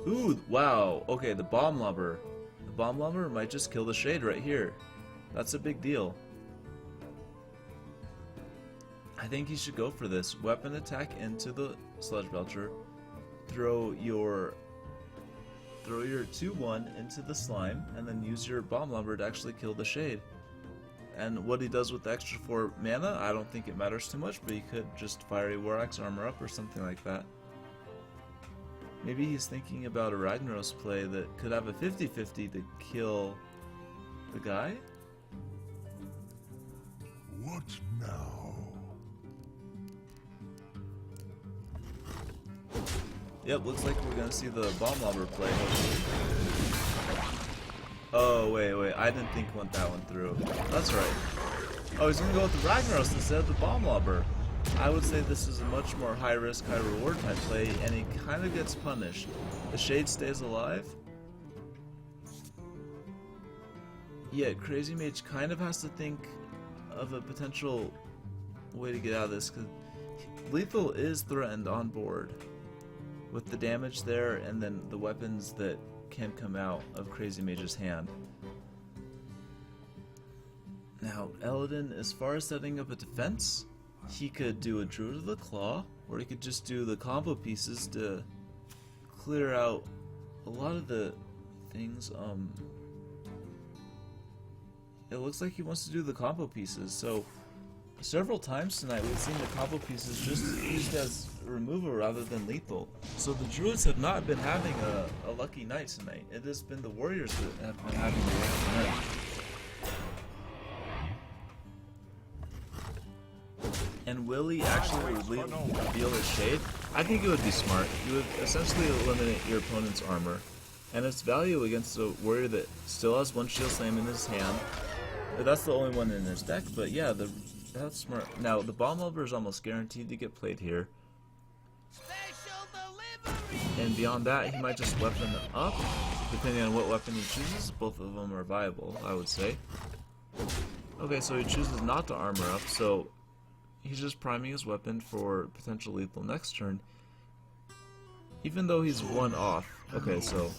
[SPEAKER 1] Ooh, wow. Okay, the Bomb Lobber. The Bomb Lobber might just kill the Shade right here. That's a big deal. I think you should go for this. Weapon attack into the Sludge Belcher. Throw your 2/1 into the slime, and then use your Bomb Lobber to actually kill the Shade. And what he does with the extra 4 mana, I don't think it matters too much, but he could just Fiery War Axe Armor Up or something like that. Maybe he's thinking about a Ragnaros play that could have a 50-50 to kill the guy?
[SPEAKER 2] What now?
[SPEAKER 1] Yep, looks like we're gonna see the Bomb Lobber play. Oh, wait, I didn't think that one through. That's right. Oh, he's gonna go with the Ragnaros instead of the Bomb Lobber. I would say this is a much more high risk, high reward type play, and he kind of gets punished. The Shade stays alive. Yeah, CrazyMage kind of has to think of a potential way to get out of this, because lethal is threatened on board with the damage there and then the weapons that can come out of CrazyMage's hand. Now, Eladin, as far as setting up a defense, he could do a Druid of the Claw, or he could just do the combo pieces to clear out a lot of the things. It looks like he wants to do the combo pieces, so several times tonight we've seen the combo pieces just used as removal rather than lethal. So the Druids have not been having a lucky night tonight. It has been the Warriors that have been having a lucky night. And will he actually reveal his shade? I think it would be smart. You would essentially eliminate your opponent's armor, and its value against a warrior that still has one shield slam in his hand. That's the only one in his deck, but yeah, that's smart. Now, the Bomb Elber is almost guaranteed to get played here. And beyond that, he might just weapon up, depending on what weapon he chooses. Both of them are viable, I would say. Okay, so he chooses not to armor up, so he's just priming his weapon for potential lethal next turn. Even though he's one off. Okay, so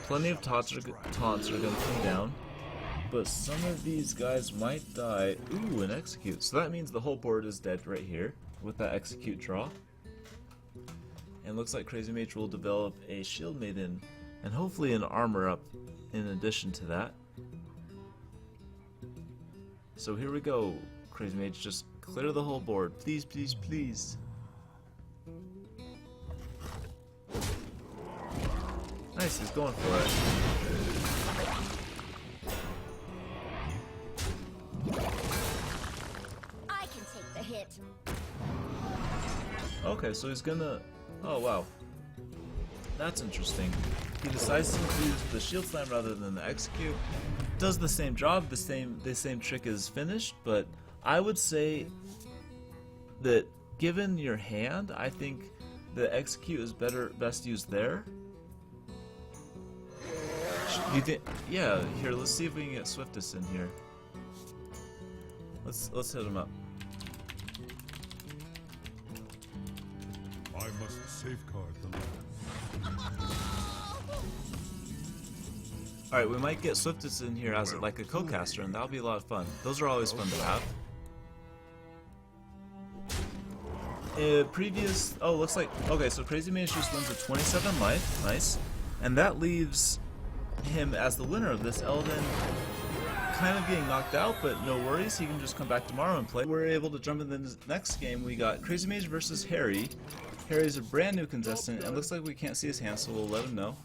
[SPEAKER 1] plenty of taunts are going to come down. But some of these guys might die. Ooh, an execute. So that means the whole board is dead right here with that execute draw. And looks like CrazyMage will develop a Shield Maiden and hopefully an armor up in addition to that. So here we go, CrazyMage. Just clear the whole board. Please, please, please. Nice, he's going for it. Okay, so he's gonna... Oh, wow. That's interesting. He decides to use the shield slam rather than the execute. Does the same job, the same trick is finished, but I would say that given your hand, I think the execute is best used there. You think? Yeah, here, let's see if we can get Swiftest in here. Let's hit him up.
[SPEAKER 2] I must safeguard the land.
[SPEAKER 1] Alright, we might get Swiftest in here as like a co-caster, and that'll be a lot of fun. Those are always fun to have. Previous... Oh, looks like... Okay, so CrazyMage just wins with 27 life. Nice. And that leaves him as the winner of this. Eldon kind of getting knocked out, but no worries. He can just come back tomorrow and play. We're able to jump in the next game. We got CrazyMage versus Harry. Harry's a brand new contestant, and looks like we can't see his hand, so we'll let him know.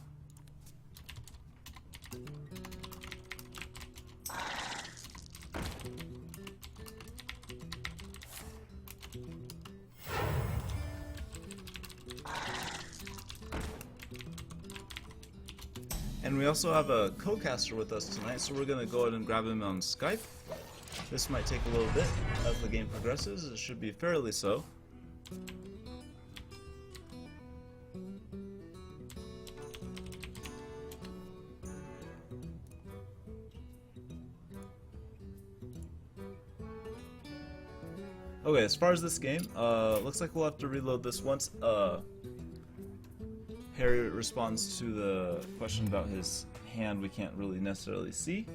[SPEAKER 1] And we also have a co-caster with us tonight, so we're going to go ahead and grab him on Skype. This might take a little bit as the game progresses. It should be fairly so. Okay, as far as this game, looks like we'll have to reload this once Harry responds to the question about his hand we can't really necessarily see.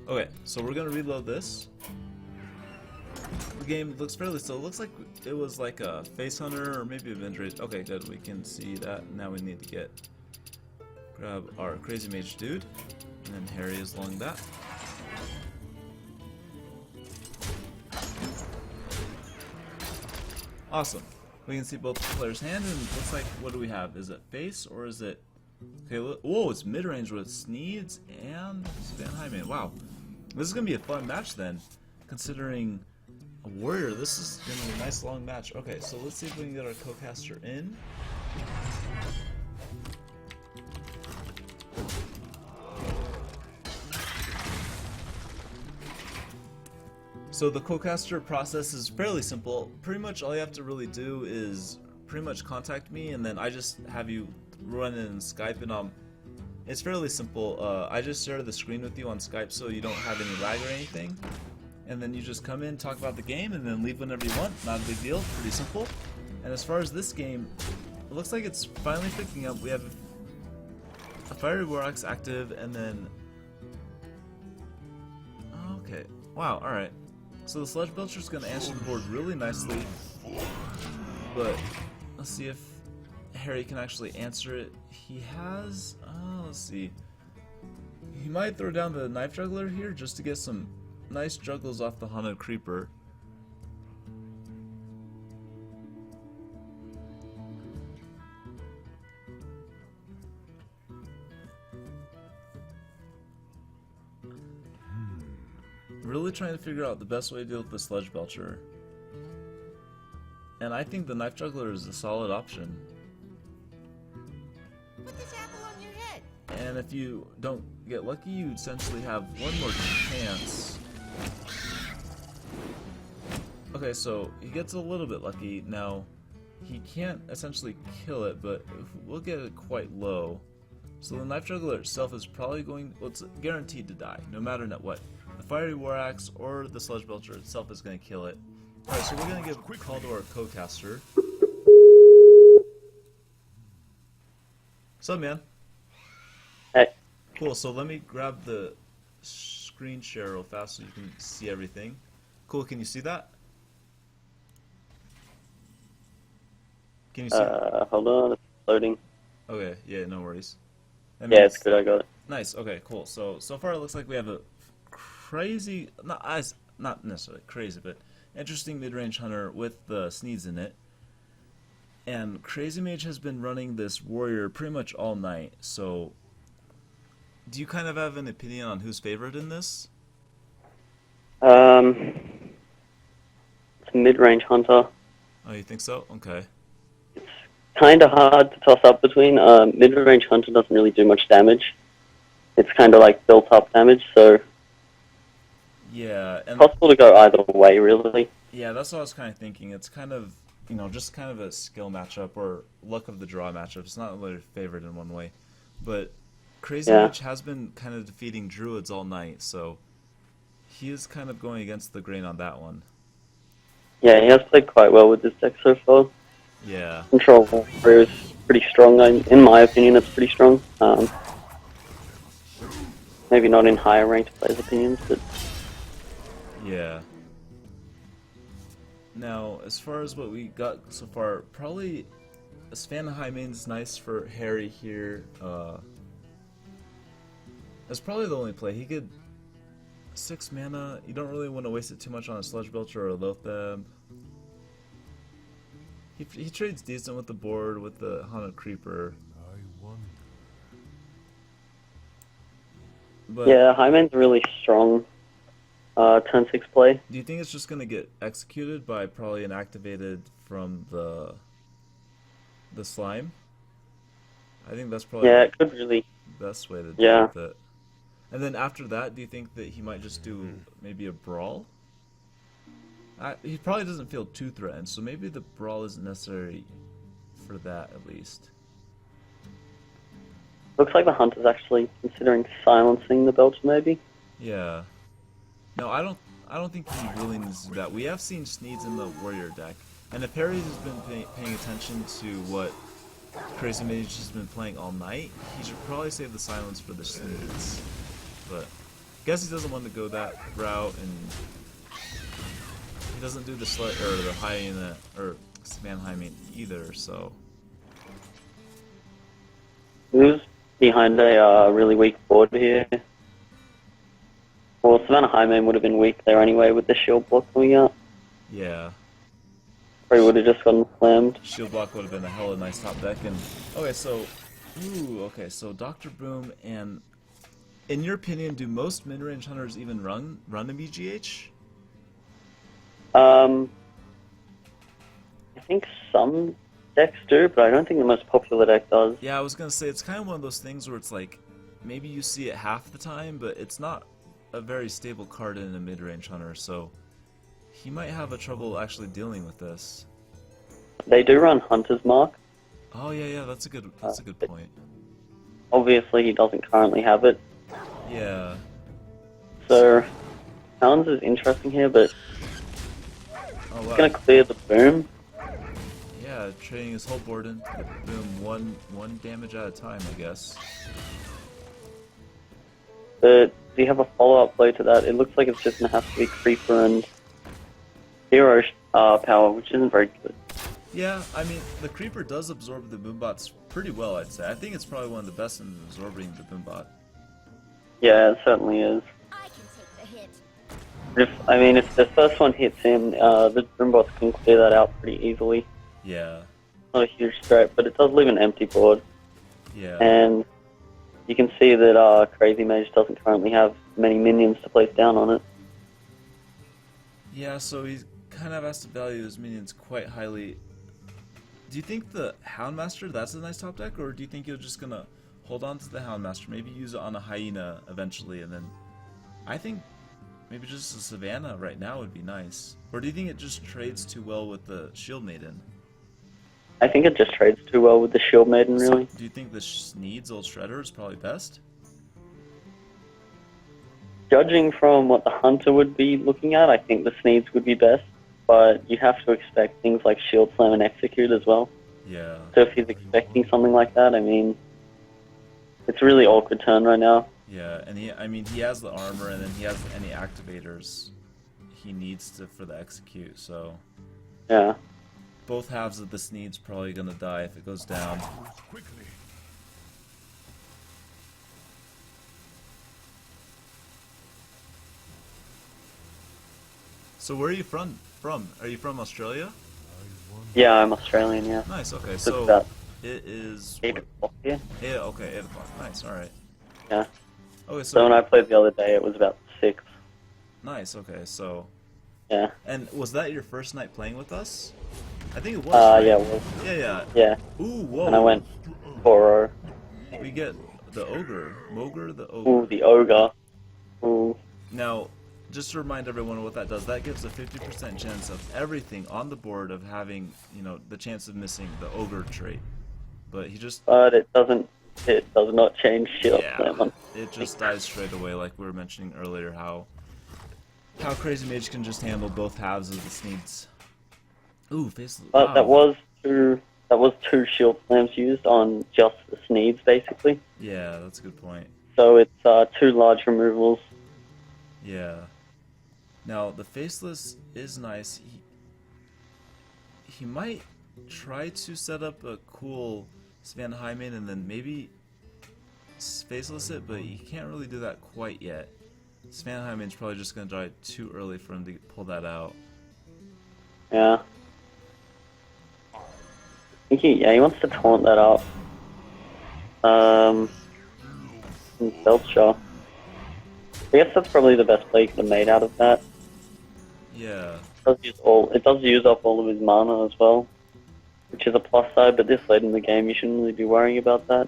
[SPEAKER 1] Okay, so we're gonna reload this. The game looks fairly still. It looks like it was like a face hunter or maybe a Vendrage. Okay, good. We can see that. Now we need to grab our CrazyMage dude, and then Harry is along that. Awesome. We can see both players' hand, and it looks like, what do we have? Is it face or is it? Okay. Whoa! It's mid range with Sneeds and Van Hyman. Wow, this is gonna be a fun match then, considering. A warrior, this is going to be a nice long match. Okay, so let's see if we can get our co-caster in. So the co-caster process is fairly simple. Pretty much all you have to really do is pretty much contact me, and then I just have you run in Skype, and it's fairly simple. I just share the screen with you on Skype so you don't have any lag or anything. and then you just come in, talk about the game, and then leave whenever you want. Not a big deal, pretty simple. And as far as this game, it looks like it's finally picking up. We have a Fiery Warlock's active, and then... Okay, wow, alright. So the Sludge Belcher's gonna answer the board really nicely, but let's see if Harry can actually answer it. He has... let's see. He might throw down the Knife Juggler here just to get some nice juggles off the Haunted Creeper. Really trying to figure out the best way to deal with the Sludge Belcher. And I think the Knife Juggler is a solid option.
[SPEAKER 6] Put this apple on your head.
[SPEAKER 1] And if you don't get lucky, you essentially have one more chance. Okay, so he gets a little bit lucky. Now, he can't essentially kill it, but we'll get it quite low. So the Knife Juggler itself is probably going... Well, it's guaranteed to die, no matter what. The Fiery War Axe or the Sludge Belcher itself is going to kill it. Alright, so we're going to give a call to our co-caster. What's up, man?
[SPEAKER 7] Hey.
[SPEAKER 1] Cool, so let me grab the screen share real fast so you can see everything. Cool, can you see that? Can you see it?
[SPEAKER 7] Hold on, it's loading.
[SPEAKER 1] Okay, yeah, no worries.
[SPEAKER 7] Yeah, it's good, I got it.
[SPEAKER 1] Nice, okay, cool. So far it looks like we have a crazy, not necessarily crazy, but interesting mid-range hunter with the Sneeds in it. And CrazyMage has been running this warrior pretty much all night, so do you kind of have an opinion on who's favored in this?
[SPEAKER 7] It's a mid-range hunter.
[SPEAKER 1] Oh, you think so? Okay.
[SPEAKER 7] Kind of hard to toss up between. Mid-range hunter doesn't really do much damage. It's kind of like built-up damage, so
[SPEAKER 1] Yeah, and
[SPEAKER 7] possible to go either way, really.
[SPEAKER 1] yeah, that's what I was kind of thinking. It's kind of, you know, just kind of a skill matchup or luck of the draw matchup. It's not really favored in one way. But CrazyMage has been kind of defeating druids all night, so he is kind of going against the grain on that one.
[SPEAKER 7] Yeah, he has played quite well with this deck so far.
[SPEAKER 1] Yeah.
[SPEAKER 7] Control warrior is pretty strong. In my opinion, it's pretty strong. Maybe not in higher ranked players' opinions, but
[SPEAKER 1] Yeah. Now, as far as what we got so far, probably a Span High Main's nice for Harry here. That's probably the only play. He could 6 mana. You don't really want to waste it too much on a Sludge Belcher or a Loatheb. He trades decent with the board with the Haunted Creeper.
[SPEAKER 2] I wonder.
[SPEAKER 1] But
[SPEAKER 7] yeah, Hyman's really strong. Turn 6 play.
[SPEAKER 1] do you think it's just gonna get executed by probably an activated from the slime? I think that's probably
[SPEAKER 7] Yeah, it could really.
[SPEAKER 1] the best way to deal
[SPEAKER 7] Yeah.
[SPEAKER 1] with it. And then after that, do you think that he might just do maybe a brawl? He probably doesn't feel too threatened, so maybe the brawl isn't necessary for that at least.
[SPEAKER 7] Looks like the hunter's actually considering silencing the belcher, maybe.
[SPEAKER 1] Yeah. No, I don't think he really needs to do that. We have seen Sneeds in the warrior deck, and if Harry has been paying attention to what CrazyMage has been playing all night, he should probably save the silence for the Sneeds. But I guess he doesn't want to go that route, and he doesn't do the or the hyena or Span High Main either. So
[SPEAKER 7] Who's behind a really weak board here? Well, Savannah Highman would have been weak there anyway with the shield block coming out.
[SPEAKER 1] yeah,
[SPEAKER 7] Probably would have just gotten slammed.
[SPEAKER 1] Shield Block would have been a hella nice top deck. And okay, so Dr. Boom, and in your opinion, do most mid-range hunters even run a BGH?
[SPEAKER 7] I think some decks do, but I don't think the most popular deck does.
[SPEAKER 1] Yeah, I was gonna say it's kind of one of those things where it's like maybe you see it half the time, but it's not a very stable card in a mid-range hunter, so he might have a trouble actually dealing with this.
[SPEAKER 7] They do run Hunter's Mark.
[SPEAKER 1] Oh yeah, that's a good point.
[SPEAKER 7] Obviously, he doesn't currently have it.
[SPEAKER 1] Yeah.
[SPEAKER 7] So, Hounds is interesting here, but
[SPEAKER 1] Oh
[SPEAKER 7] it's
[SPEAKER 1] wow.
[SPEAKER 7] gonna clear the boom.
[SPEAKER 1] Yeah, trading his whole board in. Boom, one damage at a time, I guess.
[SPEAKER 7] But do you have a follow-up play to that? It looks like it's just gonna have to be Creeper and Hero power, which isn't very good.
[SPEAKER 1] Yeah, I mean, the Creeper does absorb the Boombots pretty well, I'd say. I think it's probably one of the best in absorbing the Boombot.
[SPEAKER 7] Yeah, it certainly is.
[SPEAKER 6] I can take the hit.
[SPEAKER 7] If the first one hits him, the Boombots can clear that out pretty easily.
[SPEAKER 1] Yeah,
[SPEAKER 7] Not a huge threat, but it does leave an empty board.
[SPEAKER 1] yeah.
[SPEAKER 7] And you can see that CrazyMage doesn't currently have many minions to place down on it.
[SPEAKER 1] Yeah, so he kind of has to value his minions quite highly. Do you think the Houndmaster, that's a nice top deck, or do you think you're just gonna hold on to the Houndmaster, maybe use it on a Hyena eventually, and then I think maybe just a Savannah right now would be nice. Or do you think it just trades too well with the Shield Maiden?
[SPEAKER 7] I think it just trades too well with the Shield Maiden, really.
[SPEAKER 1] Do you think the Sneed's Old Shredder is probably best?
[SPEAKER 7] Judging from what the Hunter would be looking at, I think the Sneeds would be best. But you have to expect things like Shield Slam and Execute as well.
[SPEAKER 1] Yeah.
[SPEAKER 7] So if he's expecting something like that, I mean, it's a really awkward turn right now.
[SPEAKER 1] Yeah, and he has the armor, and then he has any activators he needs to for the execute. So
[SPEAKER 7] Yeah.
[SPEAKER 1] both halves of the Sneed's probably gonna die if it goes down.
[SPEAKER 2] Quickly.
[SPEAKER 1] So where are you from? Are you from Australia?
[SPEAKER 7] Yeah, I'm Australian, yeah.
[SPEAKER 1] Nice. Okay,
[SPEAKER 7] It's
[SPEAKER 1] so
[SPEAKER 7] about
[SPEAKER 1] it is
[SPEAKER 7] 8
[SPEAKER 1] what?
[SPEAKER 7] o'clock here.
[SPEAKER 1] Yeah. Okay, 8 o'clock. Nice. All right.
[SPEAKER 7] Yeah.
[SPEAKER 1] Okay,
[SPEAKER 7] So when
[SPEAKER 1] so
[SPEAKER 7] I played the other day, it was about 6.
[SPEAKER 1] nice. Okay, so
[SPEAKER 7] Yeah.
[SPEAKER 1] and was that your first night playing with us? I think it was. Right?
[SPEAKER 7] Yeah, well,
[SPEAKER 1] Yeah.
[SPEAKER 7] yeah.
[SPEAKER 1] Ooh, whoa.
[SPEAKER 7] And I went 4-0.
[SPEAKER 1] We get the ogre, Mogre the ogre.
[SPEAKER 7] Ooh, the Ogre. Ooh.
[SPEAKER 1] Now, just to remind everyone what that does, that gives a 50% chance of everything on the board of having, the chance of missing the ogre trait. But he just,
[SPEAKER 7] But it does not change Shield Slam.
[SPEAKER 1] yeah, it just dies straight away, like we were mentioning earlier, how CrazyMage can just handle both halves of the Sneeds. Ooh, face.
[SPEAKER 7] But
[SPEAKER 1] Wow.
[SPEAKER 7] that was 2 Shield Slams used on just the Sneeds, basically.
[SPEAKER 1] Yeah, that's a good point.
[SPEAKER 7] So it's 2 large removals.
[SPEAKER 1] Yeah. Now, the Faceless is nice. He might try to set up a cool Svan Hyman and then maybe Faceless it, but he can't really do that quite yet. Svan Hyman's probably just going to die too early for him to pull that out.
[SPEAKER 7] Yeah. I think he wants to taunt that up. Belcher. I guess that's probably the best play he could have made out of that.
[SPEAKER 1] Yeah.
[SPEAKER 7] It does use up all of his mana as well, which is a plus side, but this late in the game you shouldn't really be worrying about that.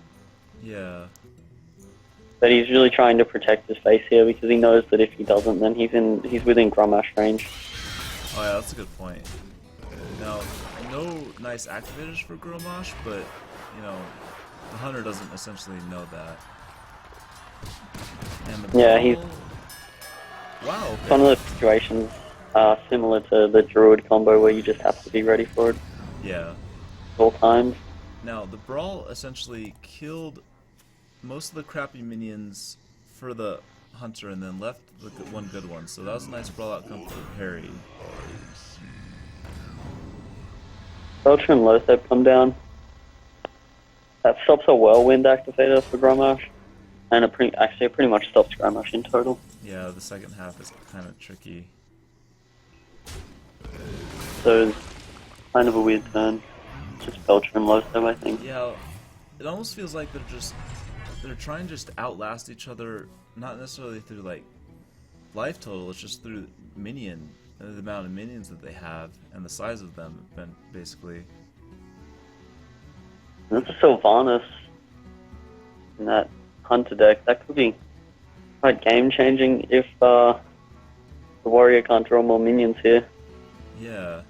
[SPEAKER 1] Yeah.
[SPEAKER 7] But he's really trying to protect his face here because he knows that if he doesn't, then he's within Grommash range.
[SPEAKER 1] Oh yeah, that's a good point. Now, no nice activators for Gromosh, but, the Hunter doesn't essentially know that. And the
[SPEAKER 7] Yeah,
[SPEAKER 1] Brawl- Wow,
[SPEAKER 7] It's one of those situations similar to the Druid combo where you just have to be ready for it
[SPEAKER 1] yeah.
[SPEAKER 7] at all times.
[SPEAKER 1] Now, the Brawl essentially killed most of the crappy minions for the Hunter and then left the one good one, so that was a nice Brawl outcome for Harry.
[SPEAKER 7] Belcher and Lothep come down. That stops a Whirlwind activator for Grommash, and it pretty much stops Grommash in total.
[SPEAKER 1] Yeah, the second half is kind of tricky.
[SPEAKER 7] So it's kind of a weird turn. Just Belcher and Lothep, I think.
[SPEAKER 1] Yeah, it almost feels like they're trying to just outlast each other, not necessarily through like life total, it's just through the amount of minions that they have and the size of them, basically.
[SPEAKER 7] And that's a Sylvanas in that Hunter deck. That could be quite game changing if the warrior can't draw more minions here.
[SPEAKER 1] Yeah.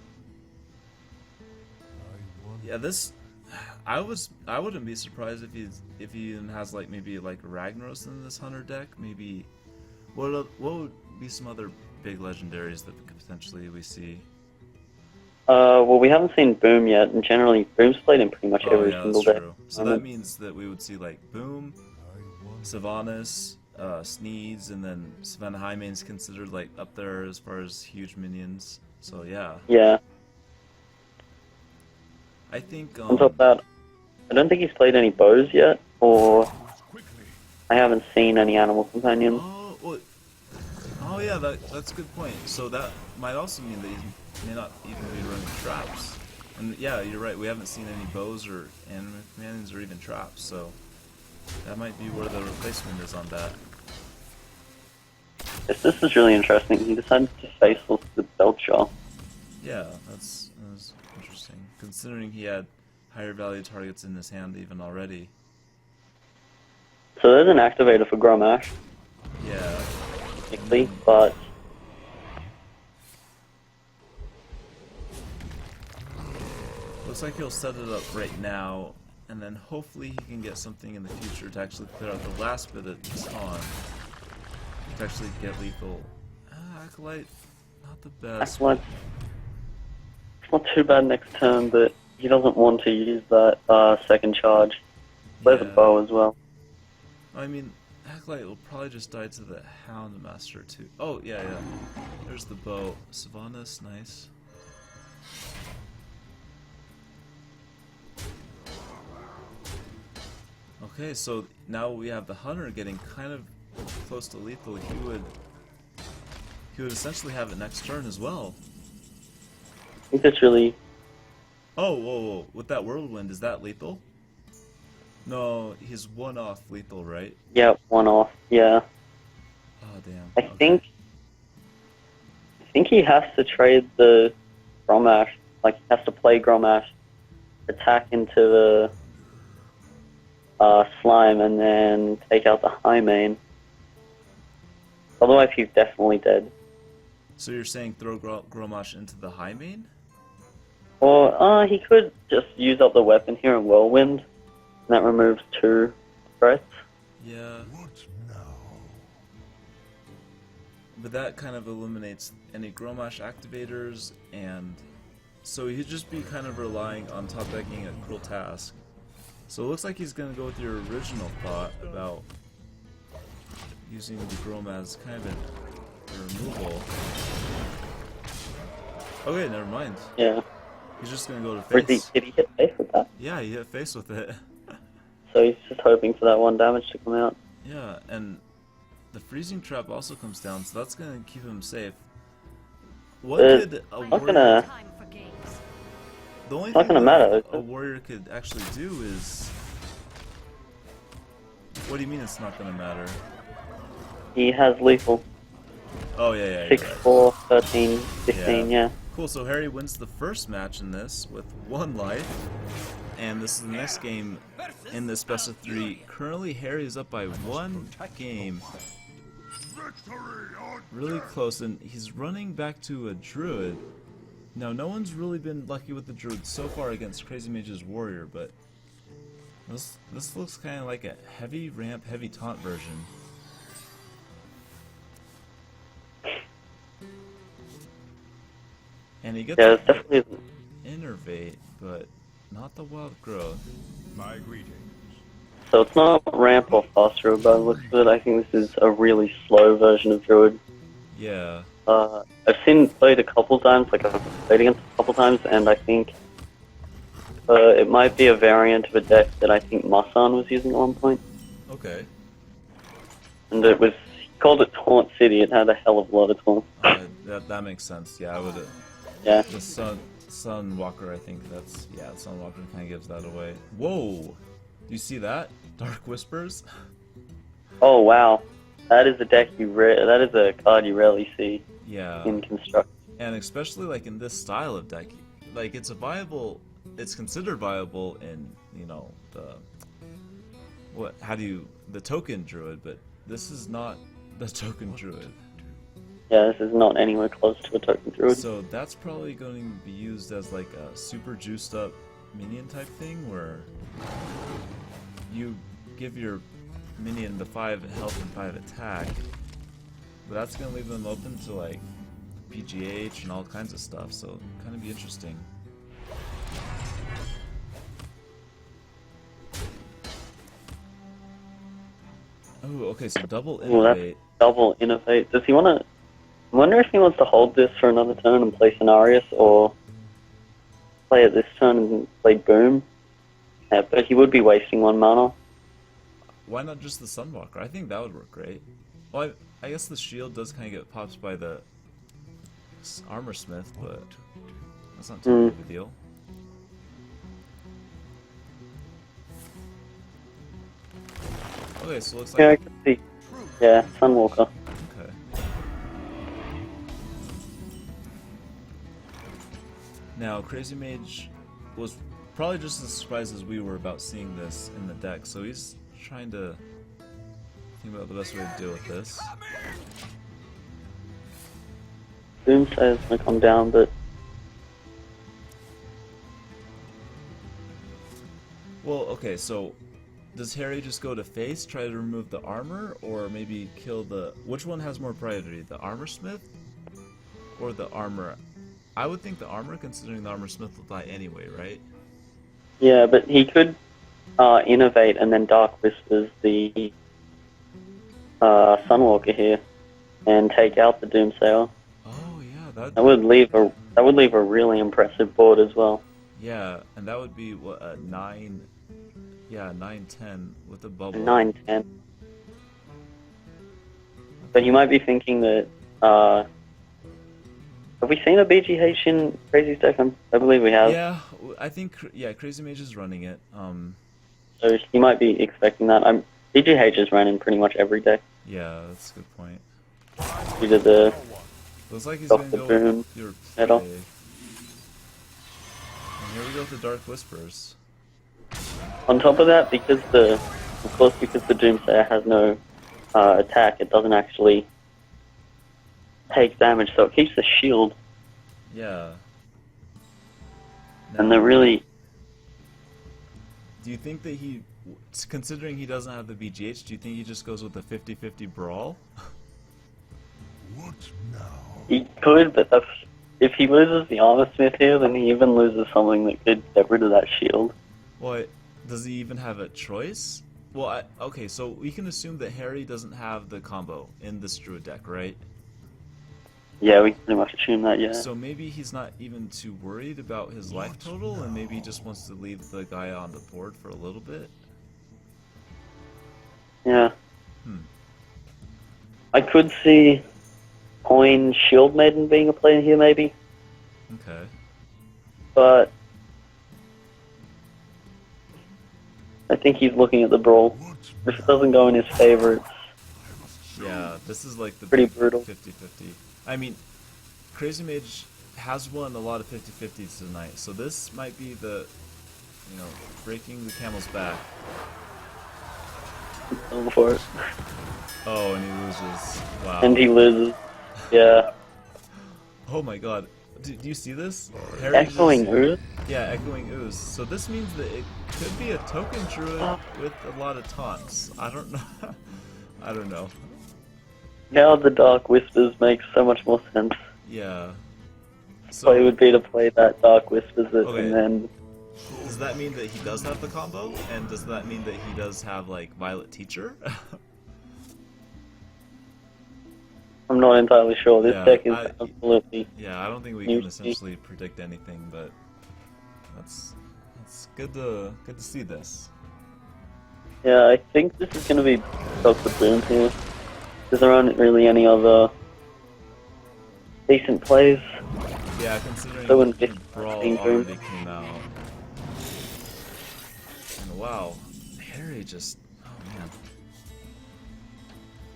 [SPEAKER 1] Yeah, this I wouldn't be surprised if he even has like maybe like Ragnaros in this Hunter deck. Maybe what would be some other big legendaries that potentially we see?
[SPEAKER 7] Well, we haven't seen Boom yet, and generally Boom's played in pretty much
[SPEAKER 1] Oh
[SPEAKER 7] every
[SPEAKER 1] yeah,
[SPEAKER 7] single
[SPEAKER 1] that's
[SPEAKER 7] day.
[SPEAKER 1] true. So that means that we would see like Boom, Sylvanas, Sneeds, and then Savannah Highmane's considered like up there as far as huge minions. So yeah,
[SPEAKER 7] Yeah.
[SPEAKER 1] I think.
[SPEAKER 7] On top of that, I don't think he's played any bows yet, or I haven't seen any animal companions.
[SPEAKER 1] Oh, well, oh yeah, that's a good point. So that might also mean that he may not even be running traps. And yeah, you're right. We haven't seen any bows or animal companions or even traps. So that might be where the replacement is on that.
[SPEAKER 7] This is really interesting. He decided to faceless with Belcher.
[SPEAKER 1] Yeah, that's interesting. Considering he had higher value targets in his hand even already.
[SPEAKER 7] So there's an activator for Gromash,
[SPEAKER 1] Yeah.
[SPEAKER 7] technically, but
[SPEAKER 1] Looks like he'll set it up right now, and then hopefully he can get something in the future to actually clear out the last bit of this on. To actually get lethal. Acolyte, not the best.
[SPEAKER 7] Acolyte, it's not too bad next turn, but he doesn't want to use that second charge. There's a
[SPEAKER 1] Yeah.
[SPEAKER 7] bow as well.
[SPEAKER 1] I mean, Acolyte will probably just die to the Houndmaster too. Oh, yeah. There's the bow. Sylvanas, nice. Okay, so now we have the Hunter getting kind of close to lethal. He would essentially have it next turn as well.
[SPEAKER 7] I think that's really...
[SPEAKER 1] Oh, whoa. With that Whirlwind, is that lethal? No, he's one off lethal, right?
[SPEAKER 7] Yeah, one off, yeah.
[SPEAKER 1] Oh, damn.
[SPEAKER 7] I think he has to trade the Gromash, like he has to play Gromash, attack into the slime, and then take out the Highmane. Otherwise he's definitely dead.
[SPEAKER 1] So you're saying throw Gromash into the Highmane?
[SPEAKER 7] Or he could just use up the weapon here in Whirlwind, and that removes 2 threats.
[SPEAKER 1] Yeah,
[SPEAKER 2] What now?
[SPEAKER 1] but that kind of eliminates any Gromash activators, and so he'd just be kind of relying on top decking a Cruel Task. So it looks like he's going to go with your original thought about using the Grom as kind of a removal. Okay, never mind.
[SPEAKER 7] Yeah.
[SPEAKER 1] He's just going to go to
[SPEAKER 7] Or
[SPEAKER 1] face.
[SPEAKER 7] did he hit face with that?
[SPEAKER 1] Yeah, he hit face with it.
[SPEAKER 7] So he's just hoping for that 1 damage to come out.
[SPEAKER 1] Yeah, and the freezing trap also comes down, so that's going to keep him safe. What could a
[SPEAKER 7] not
[SPEAKER 1] warrior...
[SPEAKER 7] gonna...
[SPEAKER 4] Time for games.
[SPEAKER 1] The only
[SPEAKER 7] not
[SPEAKER 1] thing
[SPEAKER 7] gonna
[SPEAKER 1] that
[SPEAKER 7] matter, is
[SPEAKER 1] a
[SPEAKER 7] it?
[SPEAKER 1] warrior could actually do is... What do you mean it's not gonna matter?
[SPEAKER 7] He has lethal.
[SPEAKER 1] Oh, yeah,
[SPEAKER 7] 6,
[SPEAKER 1] you're right.
[SPEAKER 7] 4, 13, 15, yeah.
[SPEAKER 1] Cool, so Harry wins the first match in this with 1 life. And this is the next game in this best of 3. Currently, Harry is up by 1 game. Really close, and he's running back to a druid. Now, no one's really been lucky with the druid so far against CrazyMage's warrior, but this looks kind of like a heavy ramp, heavy taunt version. And he gets
[SPEAKER 7] Yeah,
[SPEAKER 1] a
[SPEAKER 7] it's definitely...
[SPEAKER 1] innervate, but not the wild growth.
[SPEAKER 2] My greetings.
[SPEAKER 7] So it's not ramp or fast druid, but looks good. I think this is a really slow version of druid.
[SPEAKER 1] Yeah.
[SPEAKER 7] I've seen played a couple times, like I've played against a couple times, and I think it might be a variant of a deck that I think Masan was using at one point.
[SPEAKER 1] Okay.
[SPEAKER 7] And it was, he called it Taunt City. It had a hell of a lot of taunt.
[SPEAKER 1] That makes sense. Yeah, I would.
[SPEAKER 7] Yeah.
[SPEAKER 1] The Sunwalker, I think that's Sunwalker kind of gives that away. Whoa! Do you see that? Dark Whispers.
[SPEAKER 7] Oh wow, that is a deck that is a card you rarely see
[SPEAKER 1] Yeah.
[SPEAKER 7] in Construct.
[SPEAKER 1] And especially like in this style of deck, like it's considered viable in, you know, the token druid, but this is not the token druid.
[SPEAKER 7] Yeah, this is not anywhere close to a token druid.
[SPEAKER 1] So that's probably going to be used as like a super juiced up minion type thing where you give your minion the 5 health and 5 attack, But that's gonna leave them open to like PGH and all kinds of stuff, so kind of be interesting. Oh, okay, so double
[SPEAKER 7] Well, that's
[SPEAKER 1] innovate.
[SPEAKER 7] double innovate. Does he want to? I wonder if he wants to hold this for another turn and play Scenarius, or play it this turn and play Boom. Yeah, but he would be wasting 1 mana.
[SPEAKER 1] Why not just the Sunwalker? I think that would work great. Well, I guess the shield does kind of get popped by the Armor Smith, but that's not too big of a deal. Okay, so it looks like...
[SPEAKER 7] Yeah, I can see. Yeah, Sunwalker.
[SPEAKER 1] Okay. Now, CrazyMage was probably just as surprised as we were about seeing this in the deck, so he's trying to think about the best way to deal with this.
[SPEAKER 7] Doomsayer's gonna come down, but
[SPEAKER 1] Well, okay, so does Harry just go to face, try to remove the armor, or maybe kill the... Which one has more priority, the Armor Smith or the armor? I would think the armor, considering the Armor Smith will die anyway, right?
[SPEAKER 7] yeah, but he could innovate and then Dark Whispers the Sunwalker here and take out the Doomsayer.
[SPEAKER 1] Oh yeah,
[SPEAKER 7] That would leave a really impressive board as well.
[SPEAKER 1] yeah, and that would be what, a 9, yeah, 9-10 with a bubble.
[SPEAKER 7] 9-10. But you might be thinking that have we seen a BGH in Crazy's deck? I believe we have.
[SPEAKER 1] Yeah, I think CrazyMage is running it.
[SPEAKER 7] So you might be expecting that. BGH is run in pretty much every deck
[SPEAKER 1] Yeah, that's a good point.
[SPEAKER 7] due to the
[SPEAKER 1] Looks like he's
[SPEAKER 7] Stop
[SPEAKER 1] gonna
[SPEAKER 7] the
[SPEAKER 1] go
[SPEAKER 7] boom.
[SPEAKER 1] with your
[SPEAKER 7] Metal.
[SPEAKER 1] play. And here we go with the Dark Whispers.
[SPEAKER 7] On top of that, because the Doomsayer has no attack, it doesn't actually take damage, so it keeps the shield.
[SPEAKER 1] Yeah.
[SPEAKER 7] And they're really,
[SPEAKER 1] Do you think that he, considering he doesn't have the BGH, do you think he just goes with the 50-50 brawl?
[SPEAKER 2] What now?
[SPEAKER 7] he could, but if he loses the Armor Smith here, then he even loses something that could get rid of that shield.
[SPEAKER 1] Well, does he even have a choice? Well, okay, so we can assume that Harry doesn't have the combo in this druid deck, right?
[SPEAKER 7] Yeah, we can pretty much assume that, yeah.
[SPEAKER 1] So maybe he's not even too worried about his life total, and maybe he just wants to leave the guy on the board for a little bit.
[SPEAKER 7] Yeah.
[SPEAKER 1] Hmm.
[SPEAKER 7] I could see Coin Shield Maiden being a play here, maybe.
[SPEAKER 1] Okay.
[SPEAKER 7] But I think he's looking at the brawl. If it doesn't go in his favor, it's
[SPEAKER 1] Yeah, this is like the
[SPEAKER 7] pretty
[SPEAKER 1] big
[SPEAKER 7] brutal.
[SPEAKER 1] 50-50. I mean, CrazyMage has won a lot of 50-50s tonight, so this might be the, breaking the camel's back.
[SPEAKER 7] going for it.
[SPEAKER 1] Oh, and he loses. Wow.
[SPEAKER 7] And he loses. Yeah.
[SPEAKER 1] Oh my god. Do you see this? Harry
[SPEAKER 7] Echoing
[SPEAKER 1] just-
[SPEAKER 7] Ooze?
[SPEAKER 1] Yeah, Echoing Ooze. So this means that it could be a token druid with a lot of taunts. I don't know. I don't know.
[SPEAKER 7] Now the Dark Whispers makes so much more sense.
[SPEAKER 1] Yeah.
[SPEAKER 7] Play
[SPEAKER 1] So
[SPEAKER 7] would be to play that Dark Whispers it,
[SPEAKER 1] Okay.
[SPEAKER 7] and then
[SPEAKER 1] does that mean that he does have the combo? And does that mean that he does have like Violet Teacher?
[SPEAKER 7] I'm not entirely sure. This
[SPEAKER 1] Yeah,
[SPEAKER 7] deck is
[SPEAKER 1] I-
[SPEAKER 7] absolutely
[SPEAKER 1] Yeah, I don't think we
[SPEAKER 7] You
[SPEAKER 1] can
[SPEAKER 7] see.
[SPEAKER 1] essentially predict anything, but that's good to see this.
[SPEAKER 7] Yeah, I think this is going to be Dr. Boom here. Because there aren't really any other decent plays.
[SPEAKER 1] Yeah, considering
[SPEAKER 7] So in
[SPEAKER 1] the
[SPEAKER 7] this
[SPEAKER 1] brawl
[SPEAKER 7] thing,
[SPEAKER 1] already came out. And wow, Harry just, oh man.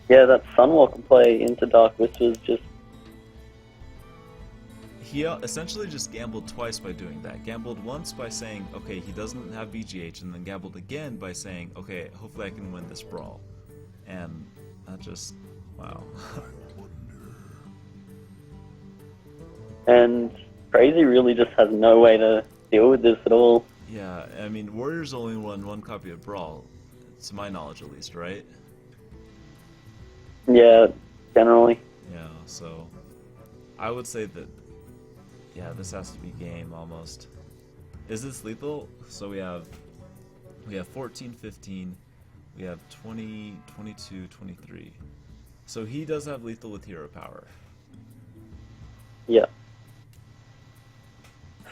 [SPEAKER 7] Yeah, that Sunwalker play into Dark Whispers just...
[SPEAKER 1] He essentially just gambled twice by doing that. Gambled once by saying, okay, he doesn't have BGH, and then gambled again by saying, okay, hopefully I can win this brawl. And that just, wow.
[SPEAKER 7] And Crazy really just has no way to deal with this at all.
[SPEAKER 1] Yeah, I mean, Warriors only won one copy of Brawl, to my knowledge at least, right?
[SPEAKER 7] Yeah, generally.
[SPEAKER 1] Yeah, so I would say that, yeah, this has to be game almost. Is this lethal? So we have 14, 15, we have 20, 22, 23. So he does have lethal with hero power.
[SPEAKER 7] Yeah.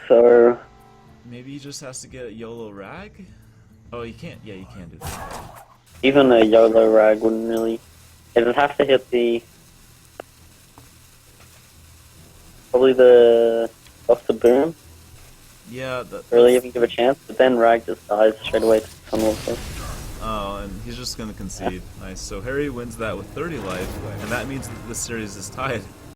[SPEAKER 7] So
[SPEAKER 1] Maybe he just has to get a YOLO rag? Oh, he can't. Yeah, you can do that.
[SPEAKER 7] even a YOLO rag wouldn't really. It would have to hit the probably the off the boom.
[SPEAKER 1] Yeah,
[SPEAKER 7] Really even give a chance, but then rag just dies straight away to tunnel.
[SPEAKER 1] Oh, and he's just gonna concede. Nice. So Harry wins that with 30 life, and that means that this series is tied.